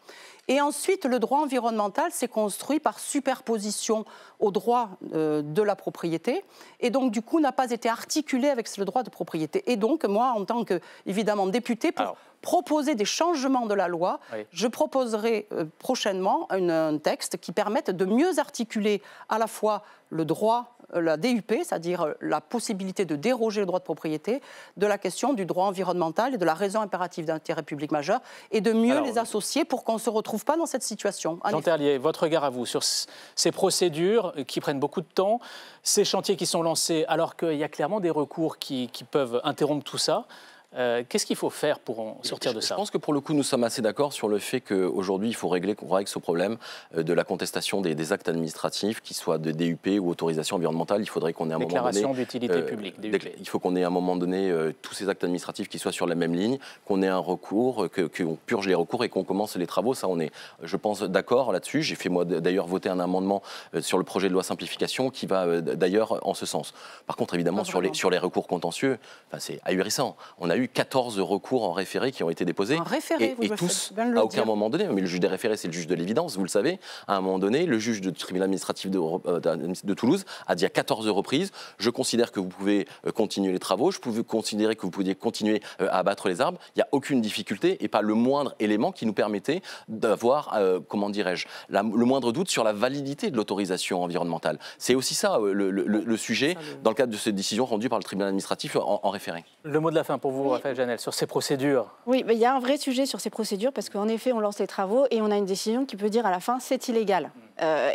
Et ensuite, le droit environnemental s'est construit par superposition au droit de la propriété et donc du coup n'a pas été articulé avec le droit de propriété. Et donc moi, en tant que, évidemment, député, pour proposer des changements de la loi, je proposerai prochainement un texte qui permette de mieux articuler à la fois le droit, la DUP, c'est-à-dire la possibilité de déroger le droit de propriété, de la question du droit environnemental et de la raison impérative d'intérêt public majeur, et de mieux les associer pour qu'on ne se retrouve pas dans cette situation. Jean Terlier, votre regard à vous sur ces procédures qui prennent beaucoup de temps, ces chantiers qui sont lancés alors qu'il y a clairement des recours qui peuvent interrompre tout ça. Qu'est-ce qu'il faut faire pour en sortir de ça? Je pense que pour le coup, nous sommes assez d'accord sur le fait qu'aujourd'hui, il faut qu'on règle ce problème de la contestation des actes administratifs, qu'ils soient de DUP ou autorisation environnementale. Il faudrait qu'on ait un moment donné... Déclaration d'utilité publique, DUP. Il faut qu'on ait à un moment donné tous ces actes administratifs qui soient sur la même ligne, qu'on ait un recours, qu'on purge les recours et qu'on commence les travaux. Ça, on est, je pense, d'accord là-dessus. J'ai fait, moi, d'ailleurs, voter un amendement sur le projet de loi simplification qui va d'ailleurs en ce sens. Par contre, évidemment, sur les recours contentieux, c'est ahurissant. On a eu 14 recours en référé qui ont été déposés. Et tous, à aucun moment donné, mais le juge des référés, c'est le juge de l'évidence, vous le savez, à un moment donné, le juge du tribunal administratif de Toulouse a dit à 14 reprises, je considère que vous pouvez continuer les travaux, je pouvais considérer que vous pouviez continuer à abattre les arbres, il n'y a aucune difficulté et pas le moindre élément qui nous permettait d'avoir, comment dirais-je, le moindre doute sur la validité de l'autorisation environnementale. C'est aussi ça le sujet dans le cadre de cette décision rendue par le tribunal administratif en référé. Le mot de la fin pour vous, Raphaël Janel, sur ces procédures. Oui, mais il y a un vrai sujet sur ces procédures parce qu'en effet, on lance les travaux et on a une décision qui peut dire à la fin c'est illégal.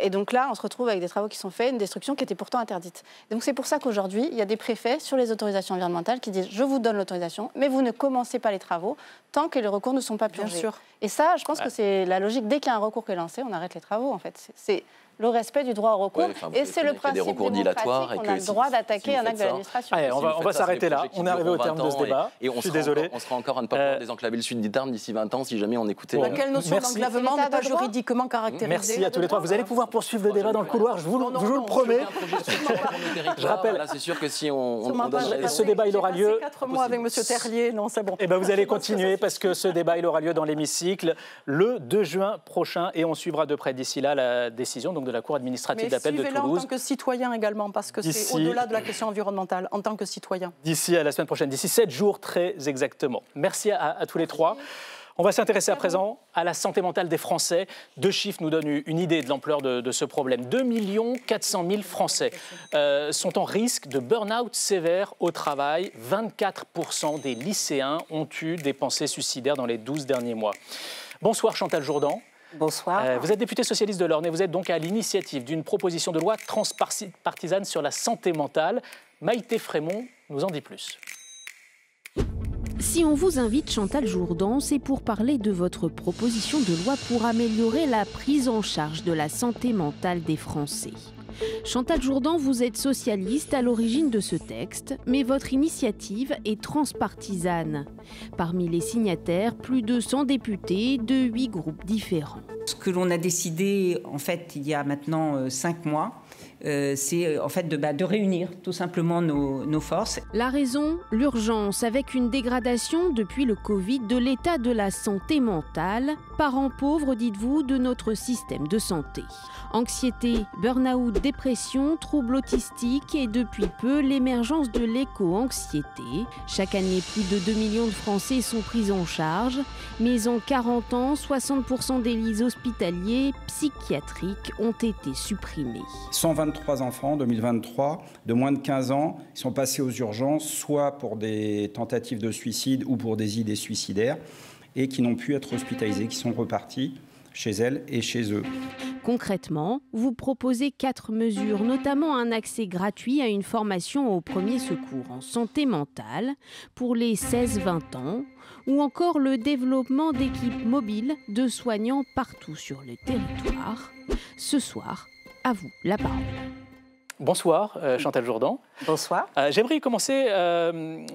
Et donc là, on se retrouve avec des travaux qui sont faits, une destruction qui était pourtant interdite. Donc c'est pour ça qu'aujourd'hui, il y a des préfets sur les autorisations environnementales qui disent je vous donne l'autorisation, mais vous ne commencez pas les travaux tant que les recours ne sont pas purgés. Bien sûr. Et ça, je pense que c'est la logique. Dès qu'il y a un recours qui est lancé, on arrête les travaux en fait. C'est le respect du droit au recours. Et c'est le principe démocratique qu'on a le droit d'attaquer un acte de l'administration. Allez, on va s'arrêter là. On est arrivé au terme de ce débat. Et je suis désolé. On sera encore à ne pas pouvoir désenclaver le sud du Tarn d'ici 20 ans si jamais on écoutait. Quelle notion d'enclavement n'est pas juridiquement caractérisée? Merci à tous les trois. Vous allez pouvoir poursuivre le débat dans le couloir, je vous le promets. Je rappelle. C'est sûr que si on ce débat, il aura lieu. 4 mois avec M. Terlier, non, c'est bon. Eh bien, vous allez continuer parce que ce débat, il aura lieu dans l'hémicycle le 2 juin prochain et on suivra de près d'ici là la décision donc de la Cour administrative d'appel de Toulouse. En tant que citoyen également, parce que c'est au-delà de la question environnementale, en tant que citoyen. D'ici à la semaine prochaine, d'ici 7 jours très exactement. Merci à tous les trois. On va s'intéresser à présent à la santé mentale des Français. 2 chiffres nous donnent une idée de l'ampleur de ce problème. 2 400 000 Français sont en risque de burn-out sévère au travail. 24% des lycéens ont eu des pensées suicidaires dans les 12 derniers mois. Bonsoir Chantal Jourdan. Bonsoir. Vous êtes députée socialiste de l'Orne et vous êtes donc à l'initiative d'une proposition de loi transpartisane sur la santé mentale. Maïté Frémont nous en dit plus. Si on vous invite, Chantal Jourdan, c'est pour parler de votre proposition de loi pour améliorer la prise en charge de la santé mentale des Français. Chantal Jourdan, vous êtes socialiste à l'origine de ce texte, mais votre initiative est transpartisane. Parmi les signataires, plus de 100 députés de 8 groupes différents. Ce que l'on a décidé, en fait, il y a maintenant 5 mois, c'est en fait de réunir tout simplement nos forces. La raison, l'urgence, avec une dégradation depuis le Covid de l'état de la santé mentale, parents pauvres, dites-vous, de notre système de santé. Anxiété, burn-out, dépression, troubles autistiques et depuis peu l'émergence de l'éco-anxiété. Chaque année, plus de 2 millions de Français sont pris en charge, mais en 40 ans, 60% des lits hospitaliers psychiatriques ont été supprimés. 123 enfants en 2023 de moins de 15 ans sont passés aux urgences, soit pour des tentatives de suicide ou pour des idées suicidaires, et qui n'ont pu être hospitalisés, qui sont repartis chez elles et chez eux. Concrètement, vous proposez 4 mesures, notamment un accès gratuit à une formation au premier secours en santé mentale pour les 16-20 ans, ou encore le développement d'équipes mobiles de soignants partout sur le territoire. Ce soir, à vous la parole. Bonsoir, Chantal Jourdan. Bonsoir. J'aimerais commencer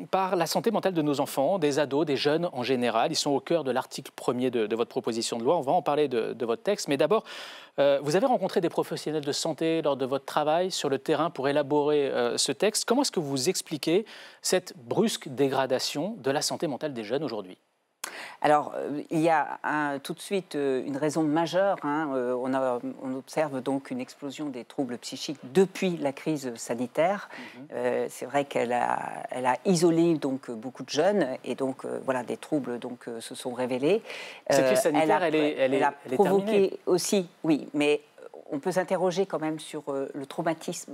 par la santé mentale de nos enfants, des ados, des jeunes en général. Ils sont au cœur de l'article 1er de votre proposition de loi. On va en parler de votre texte. Mais d'abord, vous avez rencontré des professionnels de santé lors de votre travail sur le terrain pour élaborer ce texte. Comment est-ce que vous expliquez cette brusque dégradation de la santé mentale des jeunes aujourd'hui ? Alors, il y a tout de suite une raison majeure. On observe donc une explosion des troubles psychiques depuis la crise sanitaire. C'est vrai qu'elle a isolé donc beaucoup de jeunes et donc voilà, des troubles donc se sont révélés. Cette crise sanitaire, elle a provoqué aussi, oui, mais on peut s'interroger quand même sur le traumatisme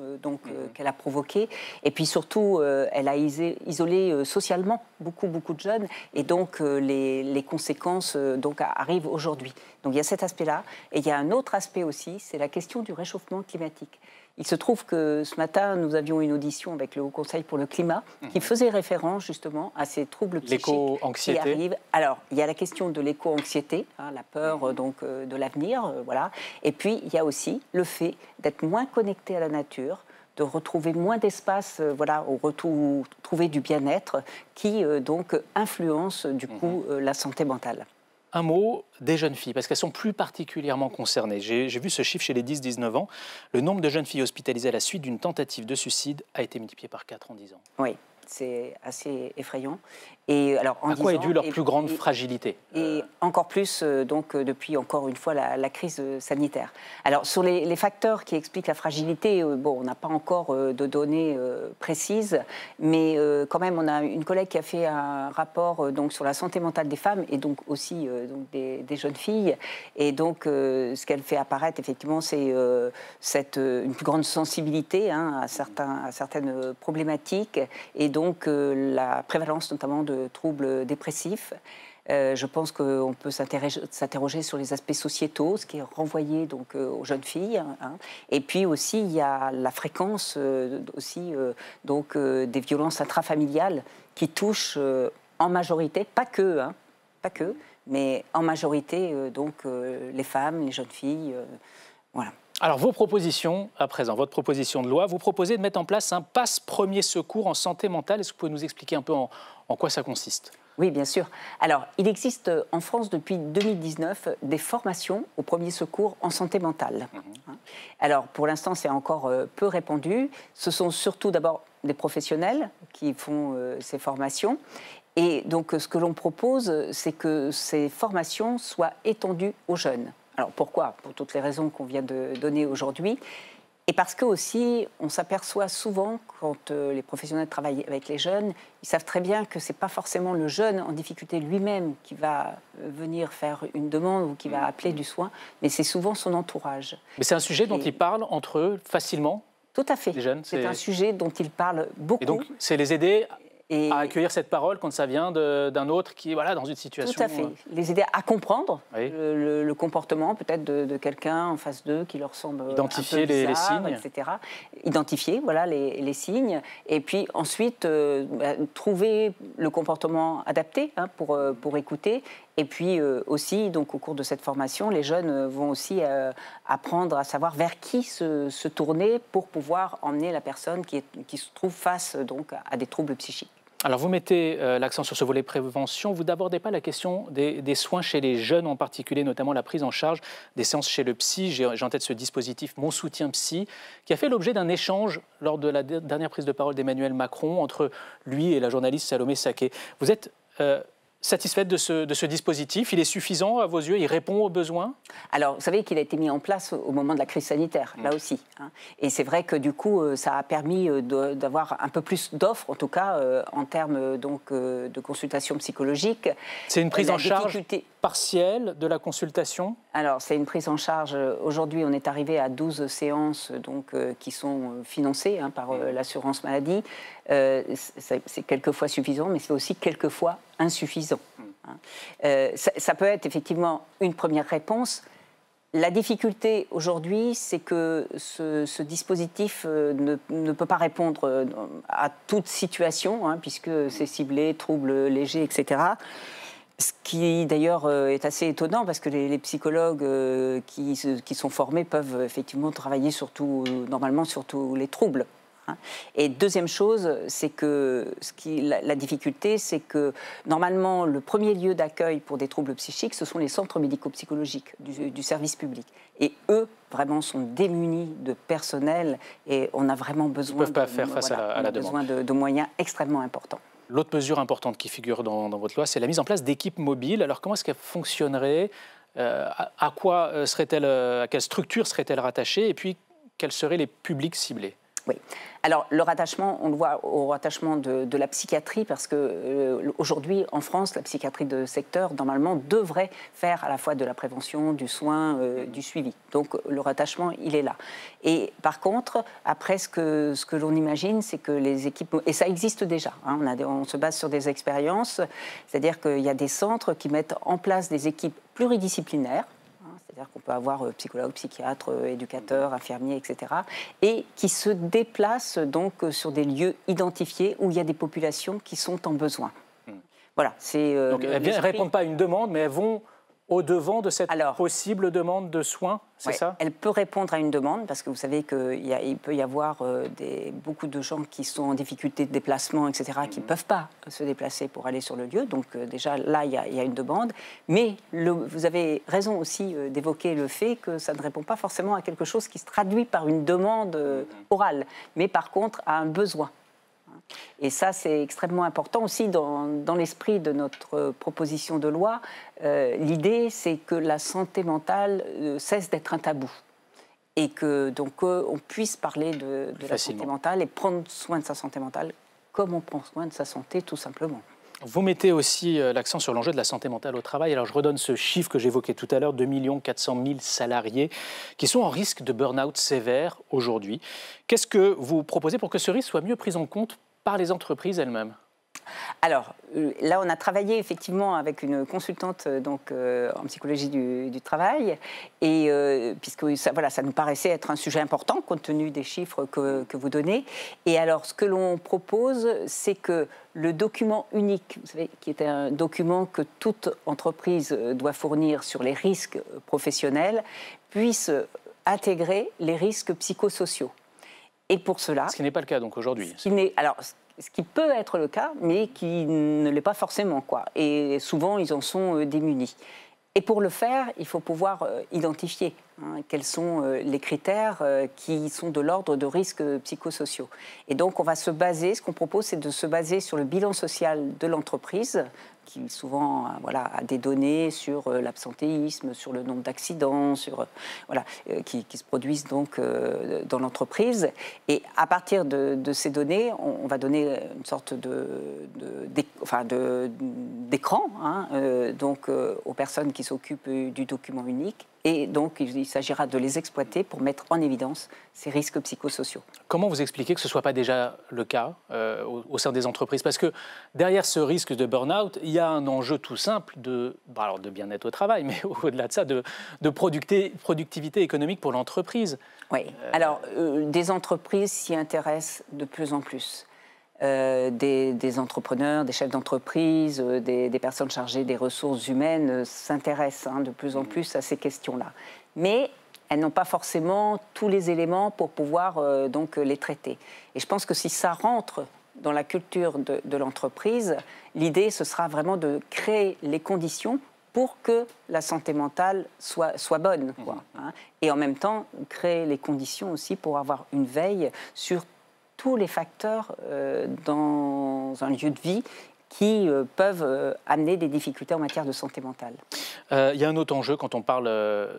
qu'elle a provoqué. Et puis surtout, elle a isolé socialement beaucoup de jeunes. Et donc, les conséquences arrivent aujourd'hui. Donc, il y a cet aspect-là. Et il y a un autre aspect aussi, c'est la question du réchauffement climatique. Il se trouve que ce matin, nous avions une audition avec le Haut Conseil pour le climat qui faisait référence justement à ces troubles psychiques qui arrivent. Alors, il y a la question de l'éco-anxiété, la peur de l'avenir, voilà. Et puis, il y a aussi le fait d'être moins connecté à la nature, de retrouver moins d'espace, trouver du bien-être qui donc influence du coup la santé mentale. Un mot des jeunes filles, parce qu'elles sont plus particulièrement concernées. J'ai vu ce chiffre chez les 10-19 ans. Le nombre de jeunes filles hospitalisées à la suite d'une tentative de suicide a été multiplié par 4 en 10 ans. Oui, c'est assez effrayant. Et alors, à quoi est due leur plus grande fragilité? Et encore plus, depuis encore une fois la crise sanitaire. Alors, sur les facteurs qui expliquent la fragilité, on n'a pas encore de données précises, mais quand même, on a une collègue qui a fait un rapport sur la santé mentale des femmes et donc aussi des jeunes filles. Et donc, ce qu'elle fait apparaître, effectivement, c'est une plus grande sensibilité à certaines problématiques et donc la prévalence notamment de troubles dépressifs. Je pense qu'on peut s'interroger sur les aspects sociétaux, ce qui est renvoyé donc aux jeunes filles. Et puis aussi, il y a la fréquence des violences intrafamiliales qui touchent en majorité, pas que, mais en majorité les femmes, les jeunes filles, voilà. Alors, vos propositions, à présent, votre proposition de loi, vous proposez de mettre en place un pass premier secours en santé mentale. Est-ce que vous pouvez nous expliquer un peu en quoi ça consiste ? Oui, bien sûr. Alors, il existe en France depuis 2019 des formations au premier secours en santé mentale. Alors, pour l'instant, c'est encore peu répandu. Ce sont surtout d'abord des professionnels qui font ces formations. Et donc, ce que l'on propose, c'est que ces formations soient étendues aux jeunes. Alors pourquoi ? Pour toutes les raisons qu'on vient de donner aujourd'hui. Et parce que aussi, on s'aperçoit souvent, quand les professionnels travaillent avec les jeunes, ils savent très bien que ce n'est pas forcément le jeune en difficulté lui-même qui va venir faire une demande ou qui va appeler du soin, mais c'est souvent son entourage. Mais c'est un sujet dont ils parlent entre eux facilement ? Tout à fait. Les jeunes, c'est un sujet dont ils parlent beaucoup. Et donc, c'est les aider à accueillir cette parole quand ça vient d'un autre qui est dans une situation... Tout à fait. Les aider à comprendre le comportement peut-être de quelqu'un en face d'eux qui leur semble identifier un peu bizarre, les signes, etc. Identifier les signes et puis ensuite trouver le comportement adapté pour écouter. Et puis aussi, donc, au cours de cette formation, les jeunes vont aussi apprendre à savoir vers qui se tourner pour pouvoir emmener la personne qui se trouve face donc, à des troubles psychiques. Alors vous mettez l'accent sur ce volet prévention, vous n'abordez pas la question des soins chez les jeunes en particulier, notamment la prise en charge des séances chez le psy. J'ai en tête ce dispositif Mon soutien psy, qui a fait l'objet d'un échange lors de la dernière prise de parole d'Emmanuel Macron entre lui et la journaliste Salomé Saké. Vous êtes satisfaite de ce dispositif? Il est suffisant à vos yeux? Il répond aux besoins? Alors, vous savez qu'il a été mis en place au moment de la crise sanitaire, là aussi. Hein. Et c'est vrai que du coup, ça a permis d'avoir un peu plus d'offres, en tout cas, en termes de consultation psychologique. C'est une prise en charge partielle de la consultation? Alors, c'est une prise en charge. Aujourd'hui, on est arrivé à 12 séances qui sont financées par l'assurance maladie. C'est quelquefois suffisant, mais c'est aussi quelquefois insuffisant. Ça peut être effectivement une première réponse. La difficulté aujourd'hui, c'est que ce dispositif ne peut pas répondre à toute situation, puisque c'est ciblé, troubles légers, etc. Ce qui d'ailleurs est assez étonnant, parce que les psychologues qui sont formés peuvent effectivement travailler normalement sur tous les troubles. Et deuxième chose, c'est que la difficulté, c'est que normalement, le premier lieu d'accueil pour des troubles psychiques, ce sont les centres médico-psychologiques du service public. Et eux, vraiment, sont démunis de personnel et on a vraiment besoin, Ils peuvent pas faire face à la demande. Besoin de moyens extrêmement importants. L'autre mesure importante qui figure dans votre loi, c'est la mise en place d'équipes mobiles. Alors comment est-ce qu'elle fonctionnerait? À quoi serait-elle, à quelle structure serait-elle rattachée? Et puis, quels seraient les publics ciblés? Oui. Alors, le rattachement, on le voit au rattachement de la psychiatrie, parce qu'aujourd'hui, en France, la psychiatrie de secteur, normalement, devrait faire à la fois de la prévention, du soin, du suivi. Donc, le rattachement, il est là. Et par contre, après, ce que l'on imagine, c'est que les équipes... Et ça existe déjà. On se base sur des expériences. C'est-à-dire qu'il y a des centres qui mettent en place des équipes pluridisciplinaires. C'est-à-dire qu'on peut avoir psychologue, psychiatre, éducateur, infirmier, etc. et qui se déplacent donc sur des lieux identifiés où il y a des populations qui sont en besoin. Voilà. Donc elles ne répondent pas à une demande, mais elles vont au-devant de cette possible demande de soins, c'est ça? Elle peut répondre à une demande, parce que vous savez qu'il peut y avoir beaucoup de gens qui sont en difficulté de déplacement, etc., qui ne peuvent pas se déplacer pour aller sur le lieu. Donc déjà, là, il y a une demande. Mais vous avez raison aussi d'évoquer le fait que ça ne répond pas forcément à quelque chose qui se traduit par une demande orale, mais par contre à un besoin. Et ça, c'est extrêmement important aussi dans l'esprit de notre proposition de loi. L'idée, c'est que la santé mentale cesse d'être un tabou. Et que donc on puisse parler de la santé mentale et prendre soin de sa santé mentale comme on prend soin de sa santé, tout simplement. Vous mettez aussi l'accent sur l'enjeu de la santé mentale au travail. Alors je redonne ce chiffre que j'évoquais tout à l'heure, 2 400 000 salariés qui sont en risque de burn-out sévère aujourd'hui. Qu'est-ce que vous proposez pour que ce risque soit mieux pris en compte par les entreprises elles-mêmes? Alors, là, on a travaillé effectivement avec une consultante en psychologie du travail, et puisque ça nous paraissait être un sujet important compte tenu des chiffres que vous donnez. Et alors, ce que l'on propose, c'est que le document unique, vous savez, qui est un document que toute entreprise doit fournir sur les risques professionnels, puisse intégrer les risques psychosociaux. Et pour cela... Ce qui n'est pas le cas donc aujourd'hui. Ce qui peut être le cas, mais qui ne l'est pas forcément, quoi. Et souvent, ils en sont démunis. Et pour le faire, il faut pouvoir identifier quels sont les critères qui sont de l'ordre de risques psychosociaux. Et donc, on va se baser, ce qu'on propose, c'est de se baser sur le bilan social de l'entreprise, qui souvent a des données sur l'absentéisme, sur le nombre d'accidents, qui se produisent donc dans l'entreprise. Et à partir de ces données, on va donner une sorte d'écran aux personnes qui s'occupent du document unique. Et donc, il s'agira de les exploiter pour mettre en évidence ces risques psychosociaux. Comment vous expliquez que ce ne soit pas déjà le cas au sein des entreprises? Parce que derrière ce risque de burn-out, il y a un enjeu tout simple de bien-être au travail, mais au-delà de ça, de productivité économique pour l'entreprise. Oui, alors des entreprises s'y intéressent de plus en plus. Des entrepreneurs, des chefs d'entreprise, des personnes chargées des ressources humaines s'intéressent de plus en plus à ces questions-là. Mais elles n'ont pas forcément tous les éléments pour pouvoir donc les traiter. Et je pense que si ça rentre dans la culture de l'entreprise, l'idée, ce sera vraiment de créer les conditions pour que la santé mentale soit bonne, quoi, hein. Et en même temps, créer les conditions aussi pour avoir une veille sur tous les facteurs dans un lieu de vie qui peuvent amener des difficultés en matière de santé mentale. Il y a un autre enjeu quand on parle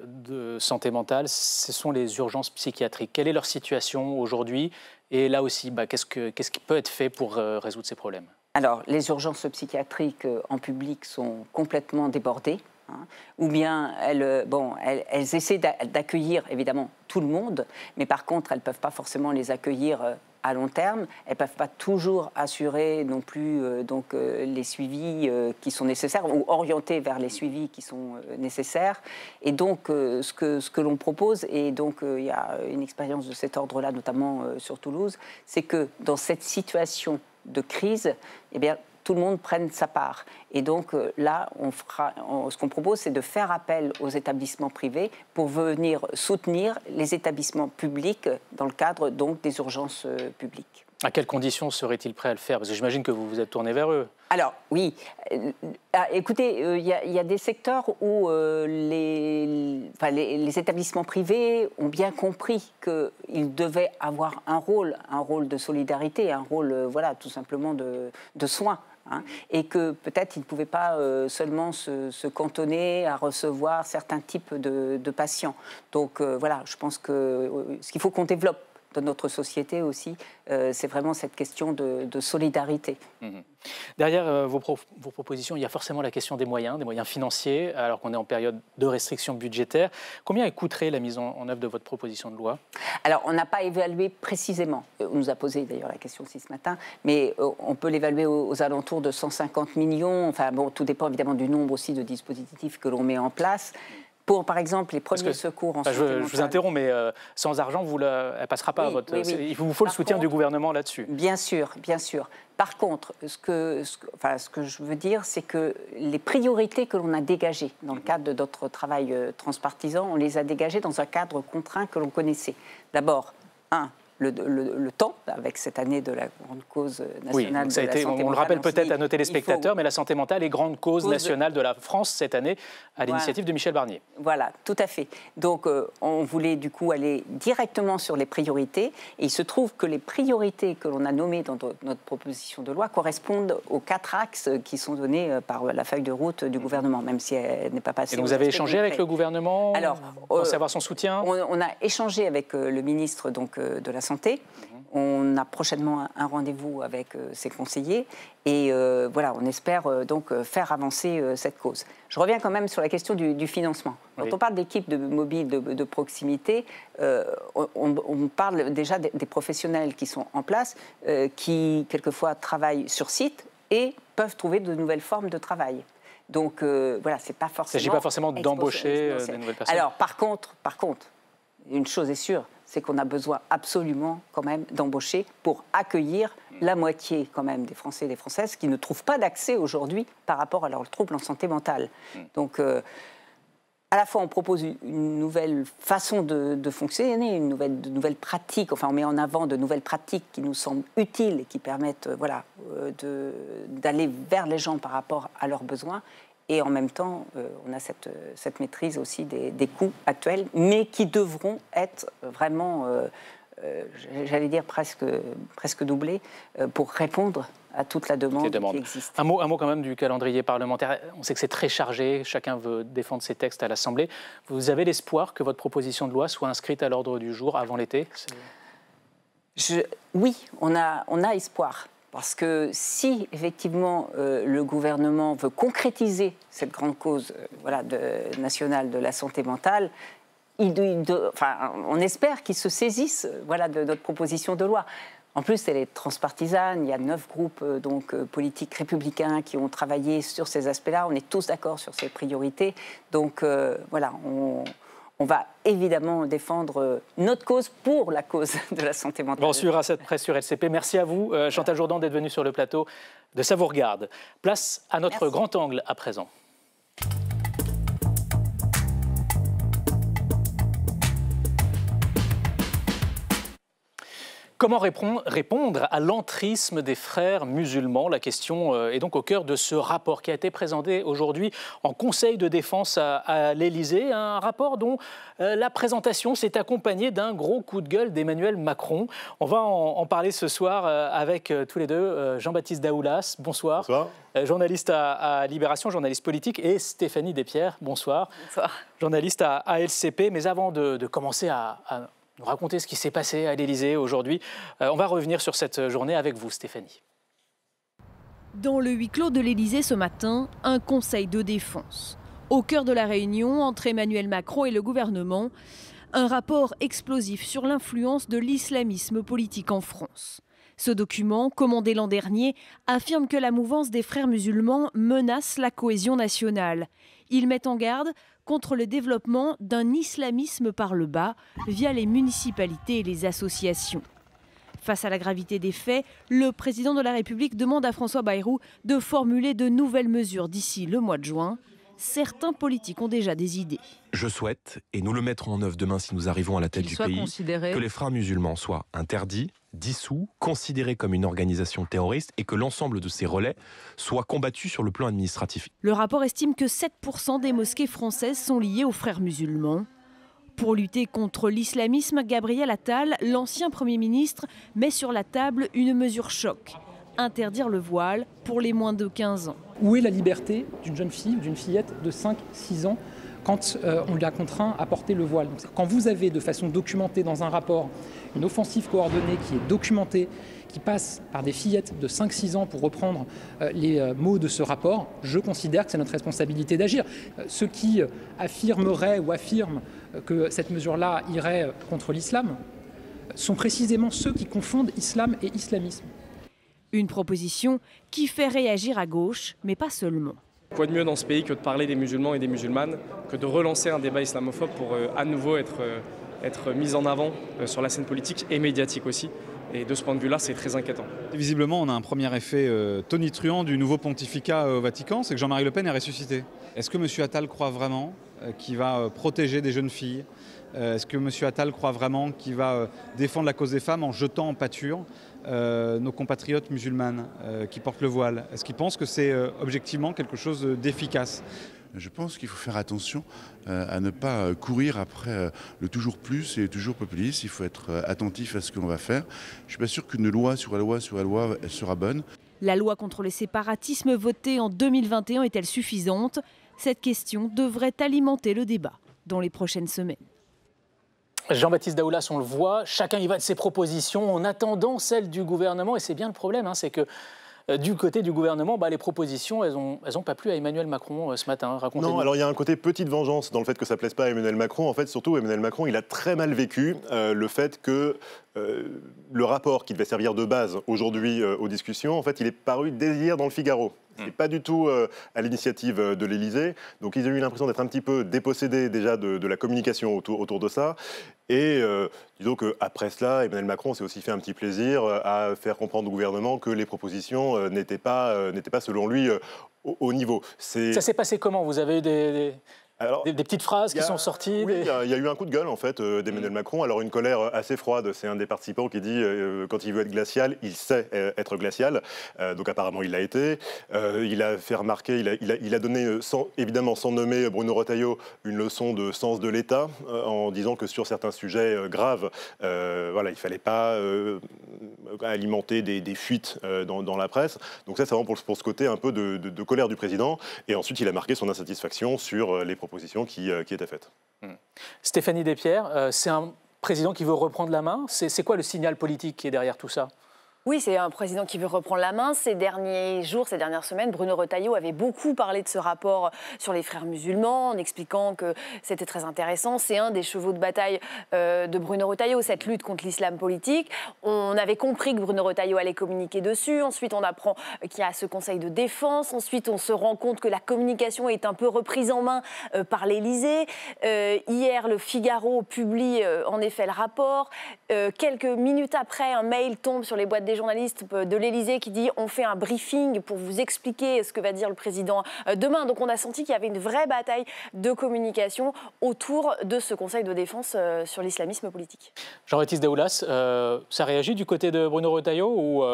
de santé mentale, ce sont les urgences psychiatriques. Quelle est leur situation aujourd'hui? Et là aussi, qu'est-ce qui peut être fait pour résoudre ces problèmes? Alors, les urgences psychiatriques en public sont complètement débordées. Hein, ou bien elles essaient d'accueillir évidemment tout le monde, mais par contre elles ne peuvent pas forcément les accueillir à long terme, elles ne peuvent pas toujours assurer non plus les suivis qui sont nécessaires ou orienter vers les suivis qui sont nécessaires. Et donc ce que l'on propose, et donc il y a une expérience de cet ordre-là notamment sur Toulouse, c'est que dans cette situation de crise, eh bien, tout le monde prenne sa part. Et donc là, ce qu'on propose, c'est de faire appel aux établissements privés pour venir soutenir les établissements publics dans le cadre donc des urgences publiques. À quelles conditions seraient-ils prêts à le faire? Parce que j'imagine que vous vous êtes tourné vers eux. Alors, oui. Écoutez, il y a des secteurs où les établissements privés ont bien compris qu'ils devaient avoir un rôle de solidarité, un rôle, tout simplement de soins. Hein, et que peut-être ils ne pouvaient pas seulement se cantonner à recevoir certains types de patients. Donc je pense que ce qu'il faut qu'on développe dans notre société aussi, c'est vraiment cette question de solidarité. Mmh. Derrière vos propositions, il y a forcément la question des moyens financiers, alors qu'on est en période de restrictions budgétaires. Combien coûterait la mise en œuvre de votre proposition de loi? Alors, on n'a pas évalué précisément. On nous a posé d'ailleurs la question aussi ce matin, mais on peut l'évaluer aux alentours de 150 millions. Enfin, bon, tout dépend évidemment du nombre aussi de dispositifs que l'on met en place. Pour, par exemple, les premiers secours en santé mentale. Je vous interromps, mais sans argent, elle ne passera pas à votre... Oui. Il vous faut le soutien du gouvernement là-dessus. Bien sûr, bien sûr. Par contre, ce que je veux dire, c'est que les priorités que l'on a dégagées dans le cadre de notre travail transpartisan, on les a dégagées dans un cadre contraint que l'on connaissait. D'abord, le temps, avec cette année de la grande cause nationale de la santé mentale. On le rappelle peut-être à nos téléspectateurs, mais la santé mentale est grande cause nationale de la France cette année, à l'initiative de Michel Barnier. Voilà, tout à fait. Donc, on voulait du coup aller directement sur les priorités, et il se trouve que les priorités que l'on a nommées dans notre proposition de loi correspondent aux 4 axes qui sont donnés par la feuille de route du gouvernement, même si elle n'est pas passée. Et donc vous avez échangé avec le gouvernement? Alors, pour savoir son soutien? On a échangé avec le ministre de la Santé. On a prochainement un rendez-vous avec ses conseillers et on espère donc faire avancer cette cause. Je reviens quand même sur la question du financement. Quand on parle d'équipes mobiles de proximité, on parle déjà des professionnels qui sont en place, qui quelquefois travaillent sur site et peuvent trouver de nouvelles formes de travail. Donc c'est pas forcément... Il ne s'agit pas forcément d'embaucher des nouvelles personnes. Alors par contre, une chose est sûre, c'est qu'on a besoin absolument quand même d'embaucher pour accueillir la moitié quand même des Français et des Françaises qui ne trouvent pas d'accès aujourd'hui par rapport à leurs troubles en santé mentale. Donc à la fois on propose une nouvelle façon de fonctionner, de nouvelles pratiques, enfin on met en avant de nouvelles pratiques qui nous semblent utiles et qui permettent d'aller vers les gens par rapport à leurs besoins. Et en même temps, on a cette maîtrise aussi des coûts actuels, mais qui devront être vraiment, j'allais dire presque doublés, pour répondre à toute la demande qui existe. Un mot quand même du calendrier parlementaire. On sait que c'est très chargé, chacun veut défendre ses textes à l'Assemblée. Vous avez l'espoir que votre proposition de loi soit inscrite à l'ordre du jour avant l'été? Oui, on a espoir. Parce que si, effectivement, le gouvernement veut concrétiser cette grande cause nationale de la santé mentale, on espère qu'il se saisisse de notre proposition de loi. En plus, elle est transpartisane. Il y a 9 groupes politiques républicains qui ont travaillé sur ces aspects-là. On est tous d'accord sur ces priorités. Donc, on va évidemment défendre notre cause pour la cause de la santé mentale. Bon, on suivra cette presse sur LCP. Merci à vous, Chantal Jourdan, d'être venue sur le plateau de Ça vous regarde. Place à notre grand angle à présent. Comment répondre à l'entrisme des frères musulmans? La question est donc au cœur de ce rapport qui a été présenté aujourd'hui en Conseil de défense à l'Élysée. Un rapport dont la présentation s'est accompagnée d'un gros coup de gueule d'Emmanuel Macron. On va en parler ce soir avec tous les deux. Jean-Baptiste Daoulas, bonsoir. Bonsoir. Journaliste à Libération, journaliste politique, et Stéphanie Despierres, bonsoir. Bonsoir. Journaliste à LCP. Mais avant de commencer à nous raconter ce qui s'est passé à l'Élysée aujourd'hui, on va revenir sur cette journée avec vous, Stéphanie. Dans le huis clos de l'Élysée ce matin, un conseil de défense. Au cœur de la réunion entre Emmanuel Macron et le gouvernement, un rapport explosif sur l'influence de l'islamisme politique en France. Ce document, commandé l'an dernier, affirme que la mouvance des frères musulmans menace la cohésion nationale. Il met en garde contre le développement d'un islamisme par le bas via les municipalités et les associations. Face à la gravité des faits, le président de la République demande à François Bayrou de formuler de nouvelles mesures d'ici le mois de juin. Certains politiques ont déjà des idées. Je souhaite, et nous le mettrons en œuvre demain si nous arrivons à la tête du pays, que les frères musulmans soient interdits, dissous, considérés comme une organisation terroriste et que l'ensemble de ces relais soient combattus sur le plan administratif. Le rapport estime que 7% des mosquées françaises sont liées aux frères musulmans. Pour lutter contre l'islamisme, Gabriel Attal, l'ancien Premier ministre, met sur la table une mesure choc. Interdire le voile pour les moins de 15 ans. Où est la liberté d'une jeune fille, d'une fillette de 5-6 ans quand on l'a contraint à porter le voile? Donc, quand vous avez de façon documentée dans un rapport une offensive coordonnée qui est documentée, qui passe par des fillettes de 5-6 ans pour reprendre les mots de ce rapport, je considère que c'est notre responsabilité d'agir. Ceux qui affirmeraient ou affirment que cette mesure-là irait contre l'islam sont précisément ceux qui confondent islam et islamisme. Une proposition qui fait réagir à gauche, mais pas seulement. Quoi de mieux dans ce pays que de parler des musulmans et des musulmanes, que de relancer un débat islamophobe pour à nouveau être mis en avant sur la scène politique et médiatique aussi. Et de ce point de vue-là, c'est très inquiétant. Visiblement, on a un premier effet tonitruant du nouveau pontificat au Vatican, c'est que Jean-Marie Le Pen est ressuscité. Est-ce que M. Attal croit vraiment qu'il va protéger des jeunes filles? Est-ce que M. Attal croit vraiment qu'il va défendre la cause des femmes en jetant en pâture nos compatriotes musulmanes qui portent le voile? Est-ce qu'il pense que c'est objectivement quelque chose d'efficace? Je pense qu'il faut faire attention à ne pas courir après le toujours plus et toujours populiste. Il faut être attentif à ce que l'on va faire. Je ne suis pas sûr qu'une loi sur la loi sur la loi sera bonne. La loi contre le séparatisme votée en 2021 est-elle suffisante? Cette question devrait alimenter le débat dans les prochaines semaines. Jean-Baptiste Daoulas, on le voit, chacun y va de ses propositions en attendant celle du gouvernement. Et c'est bien le problème, c'est que du côté du gouvernement, les propositions, elles ont pas plu à Emmanuel Macron ce matin. Racontez-nous. Non, alors il y a un côté petite vengeance dans le fait que ça ne plaise pas à Emmanuel Macron. En fait, surtout, Emmanuel Macron, il a très mal vécu le fait que le rapport qui devait servir de base aujourd'hui aux discussions, en fait, il est paru dès hier dans le Figaro. Et pas du tout à l'initiative de l'Élysée. Donc ils ont eu l'impression d'être un petit peu dépossédés déjà de la communication autour de ça. Et disons qu'après cela, Emmanuel Macron s'est aussi fait un petit plaisir à faire comprendre au gouvernement que les propositions n'étaient pas selon lui au niveau. Ça s'est passé comment? Vous avez eu des petites phrases qui sont sorties? Oui, il y a eu un coup de gueule en fait d'Emmanuel Macron. Alors une colère assez froide. C'est un des participants qui dit quand il veut être glacial, il sait être glacial. Donc apparemment il l'a été. Il a fait remarquer, il a donné évidemment sans nommer Bruno Retailleau une leçon de sens de l'État en disant que sur certains sujets graves, il fallait pas alimenter des fuites dans la presse. Donc ça c'est vraiment pour ce côté un peu de colère du président. Et ensuite il a marqué son insatisfaction sur les propositions qui étaient faites. Stéphanie Despierres, c'est un président qui veut reprendre la main. C'est quoi le signal politique qui est derrière tout ça? Oui, c'est un président qui veut reprendre la main. Ces derniers jours, ces dernières semaines, Bruno Retailleau avait beaucoup parlé de ce rapport sur les frères musulmans, en expliquant que c'était très intéressant. C'est un des chevaux de bataille de Bruno Retailleau, cette lutte contre l'islam politique. On avait compris que Bruno Retailleau allait communiquer dessus. Ensuite, on apprend qu'il y a ce conseil de défense. Ensuite, on se rend compte que la communication est un peu reprise en main par l'Élysée. Hier, le Figaro publie en effet le rapport. Quelques minutes après, un mail tombe sur les boîtes des journalistes de l'Élysée qui dit on fait un briefing pour vous expliquer ce que va dire le président demain. Donc on a senti qu'il y avait une vraie bataille de communication autour de ce Conseil de défense sur l'islamisme politique. Jean-Baptiste Daoulas, ça réagit du côté de Bruno Retailleau ou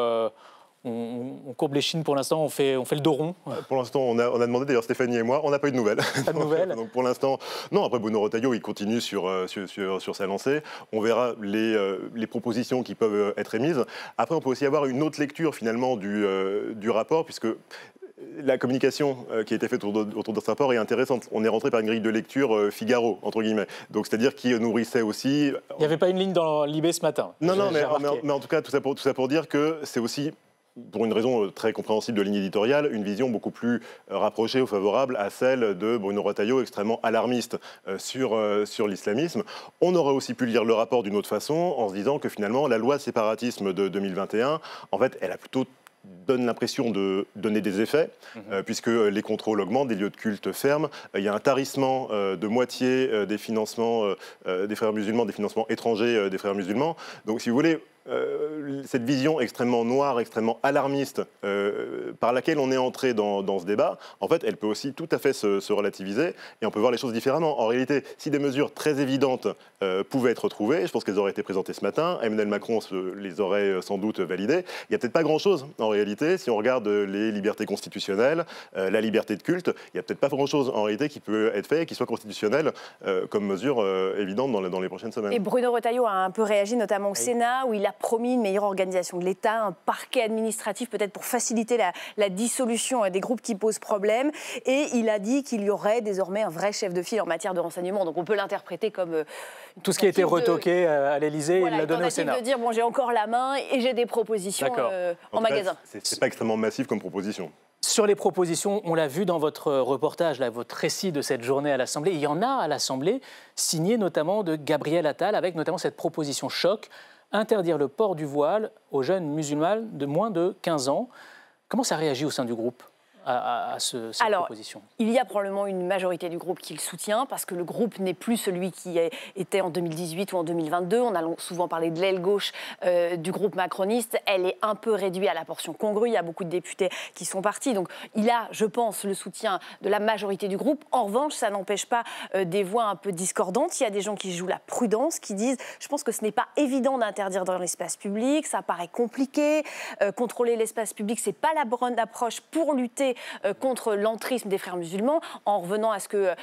on courbe les chines pour l'instant, on fait le dos rond? Pour l'instant, on a demandé, d'ailleurs Stéphanie et moi, on n'a pas eu de nouvelles. Pas de nouvelles. Donc pour l'instant, non, après Bruno Retailleau, il continue sur sa lancée. On verra les propositions qui peuvent être émises. Après, on peut aussi avoir une autre lecture finalement du rapport, puisque la communication qui a été faite autour de ce rapport est intéressante. On est rentré par une grille de lecture Figaro, entre guillemets. Donc, c'est-à-dire qui nourrissait aussi... Il n'y avait pas une ligne dans l'IB ce matin. Non, mais en tout cas, tout ça pour dire que c'est aussi, pour une raison très compréhensible de ligne éditoriale, une vision beaucoup plus rapprochée ou favorable à celle de Bruno Retailleau, extrêmement alarmiste sur l'islamisme. On aurait aussi pu lire le rapport d'une autre façon, en se disant que finalement, la loi séparatisme de 2021, en fait, elle a plutôt donne l'impression de donner des effets, puisque les contrôles augmentent, des lieux de culte ferment. Il y a un tarissement de moitié des financements des frères musulmans, des financements étrangers des frères musulmans. Donc, si vous voulez, cette vision extrêmement noire, extrêmement alarmiste par laquelle on est entré dans ce débat, en fait, elle peut aussi tout à fait se relativiser et on peut voir les choses différemment. En réalité, si des mesures très évidentes pouvaient être trouvées, je pense qu'elles auraient été présentées ce matin, Emmanuel Macron les aurait sans doute validées. Il n'y a peut-être pas grand-chose en réalité. Si on regarde les libertés constitutionnelles, la liberté de culte, il n'y a peut-être pas grand-chose en réalité qui peut être fait et qui soit constitutionnel comme mesure évidente dans les prochaines semaines. Et Bruno Retailleau a un peu réagi, notamment au Sénat, où il a promis une meilleure organisation de l'État, un parquet administratif peut-être pour faciliter la dissolution des groupes qui posent problème. Et il a dit qu'il y aurait désormais un vrai chef de file en matière de renseignement. Donc on peut l'interpréter comme... Tout ce qui a été retoqué à l'Élysée, il l'a donné au Sénat. De dire, bon, j'ai encore la main et j'ai des propositions en magasin. C'est pas extrêmement massif comme proposition. Sur les propositions, on l'a vu dans votre reportage, là, votre récit de cette journée à l'Assemblée. Il y en a à l'Assemblée, signé notamment de Gabriel Attal, avec notamment cette proposition choc, interdire le port du voile aux jeunes musulmanes de moins de 15 ans. Comment ça réagit au sein du groupe à cette proposition? Il y a probablement une majorité du groupe qui le soutient, parce que le groupe n'est plus celui qui était en 2018 ou en 2022. On a souvent parlé de l'aile gauche du groupe macroniste. Elle est un peu réduite à la portion congrue. Il y a beaucoup de députés qui sont partis. Donc il a, je pense, le soutien de la majorité du groupe. En revanche, ça n'empêche pas des voix un peu discordantes. Il y a des gens qui jouent la prudence, qui disent « je pense que ce n'est pas évident d'interdire dans l'espace public, ça paraît compliqué. Contrôler l'espace public, ce n'est pas la bonne approche pour lutter contre l'entrisme des frères musulmans », en revenant à ce que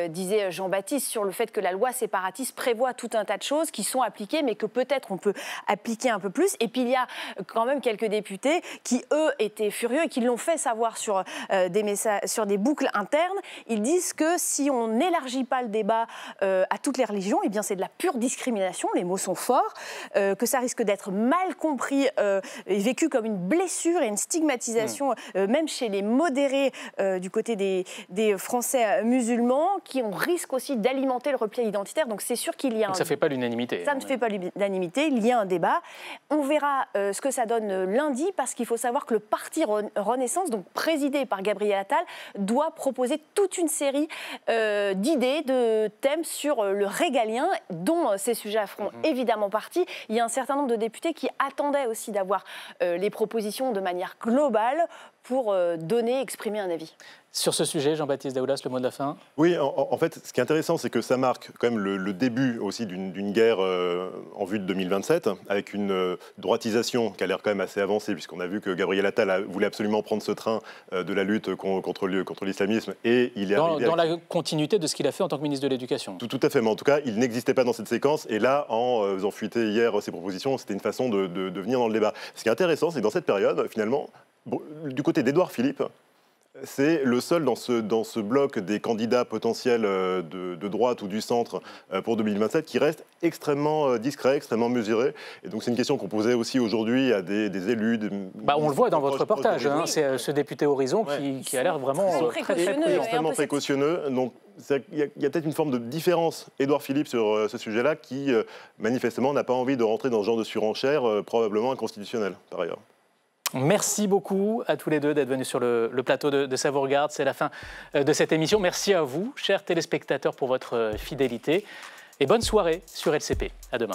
disait Jean-Baptiste sur le fait que la loi séparatiste prévoit tout un tas de choses qui sont appliquées, mais que peut-être on peut appliquer un peu plus. Et puis il y a quand même quelques députés qui, eux, étaient furieux et qui l'ont fait savoir sur des messages, sur des boucles internes. Ils disent que si on n'élargit pas le débat à toutes les religions, eh bien c'est de la pure discrimination, les mots sont forts, que ça risque d'être mal compris et vécu comme une blessure et une stigmatisation, même chez les modérés du côté des Français musulmans, qui on risque aussi d'alimenter le repli identitaire. Donc c'est sûr qu'il y a... Ça ne fait pas l'unanimité. Ça ne fait pas l'unanimité, il y a un débat. On verra ce que ça donne lundi, parce qu'il faut savoir que le parti Renaissance, donc présidé par Gabriel Attal, doit proposer toute une série d'idées, de thèmes sur le régalien, dont ces sujets feront évidemment partie. Il y a un certain nombre de députés qui attendaient aussi d'avoir les propositions de manière globale pour exprimer un avis. Sur ce sujet, Jean-Baptiste Daoulas, le mot de la fin. Oui, en fait, ce qui est intéressant, c'est que ça marque quand même le début aussi d'une guerre en vue de 2027, avec une droitisation qui a l'air quand même assez avancée, puisqu'on a vu que Gabriel Attal voulait absolument prendre ce train de la lutte contre l'islamisme, et il est arrivé dans la continuité de ce qu'il a fait en tant que ministre de l'Éducation. Tout à fait, mais en tout cas, il n'existait pas dans cette séquence, et là, en faisant fuiter hier ses propositions, c'était une façon de venir dans le débat. Ce qui est intéressant, c'est que dans cette période, finalement, du côté d'Édouard Philippe, c'est le seul dans ce bloc des candidats potentiels de droite ou du centre pour 2027 qui reste extrêmement discret, extrêmement mesuré. Et donc c'est une question qu'on posait aussi aujourd'hui à des élus. On le voit dans votre reportage, c'est ce député Horizon qui a l'air vraiment très prudent. Extrêmement précautionneux. Donc il y a peut-être une forme de différence, Édouard Philippe, sur ce sujet-là, qui manifestement n'a pas envie de rentrer dans ce genre de surenchère, probablement inconstitutionnelle par ailleurs. Merci beaucoup à tous les deux d'être venus sur le plateau de Ça vous regarde. C'est la fin de cette émission. Merci à vous, chers téléspectateurs, pour votre fidélité. Et bonne soirée sur LCP. À demain.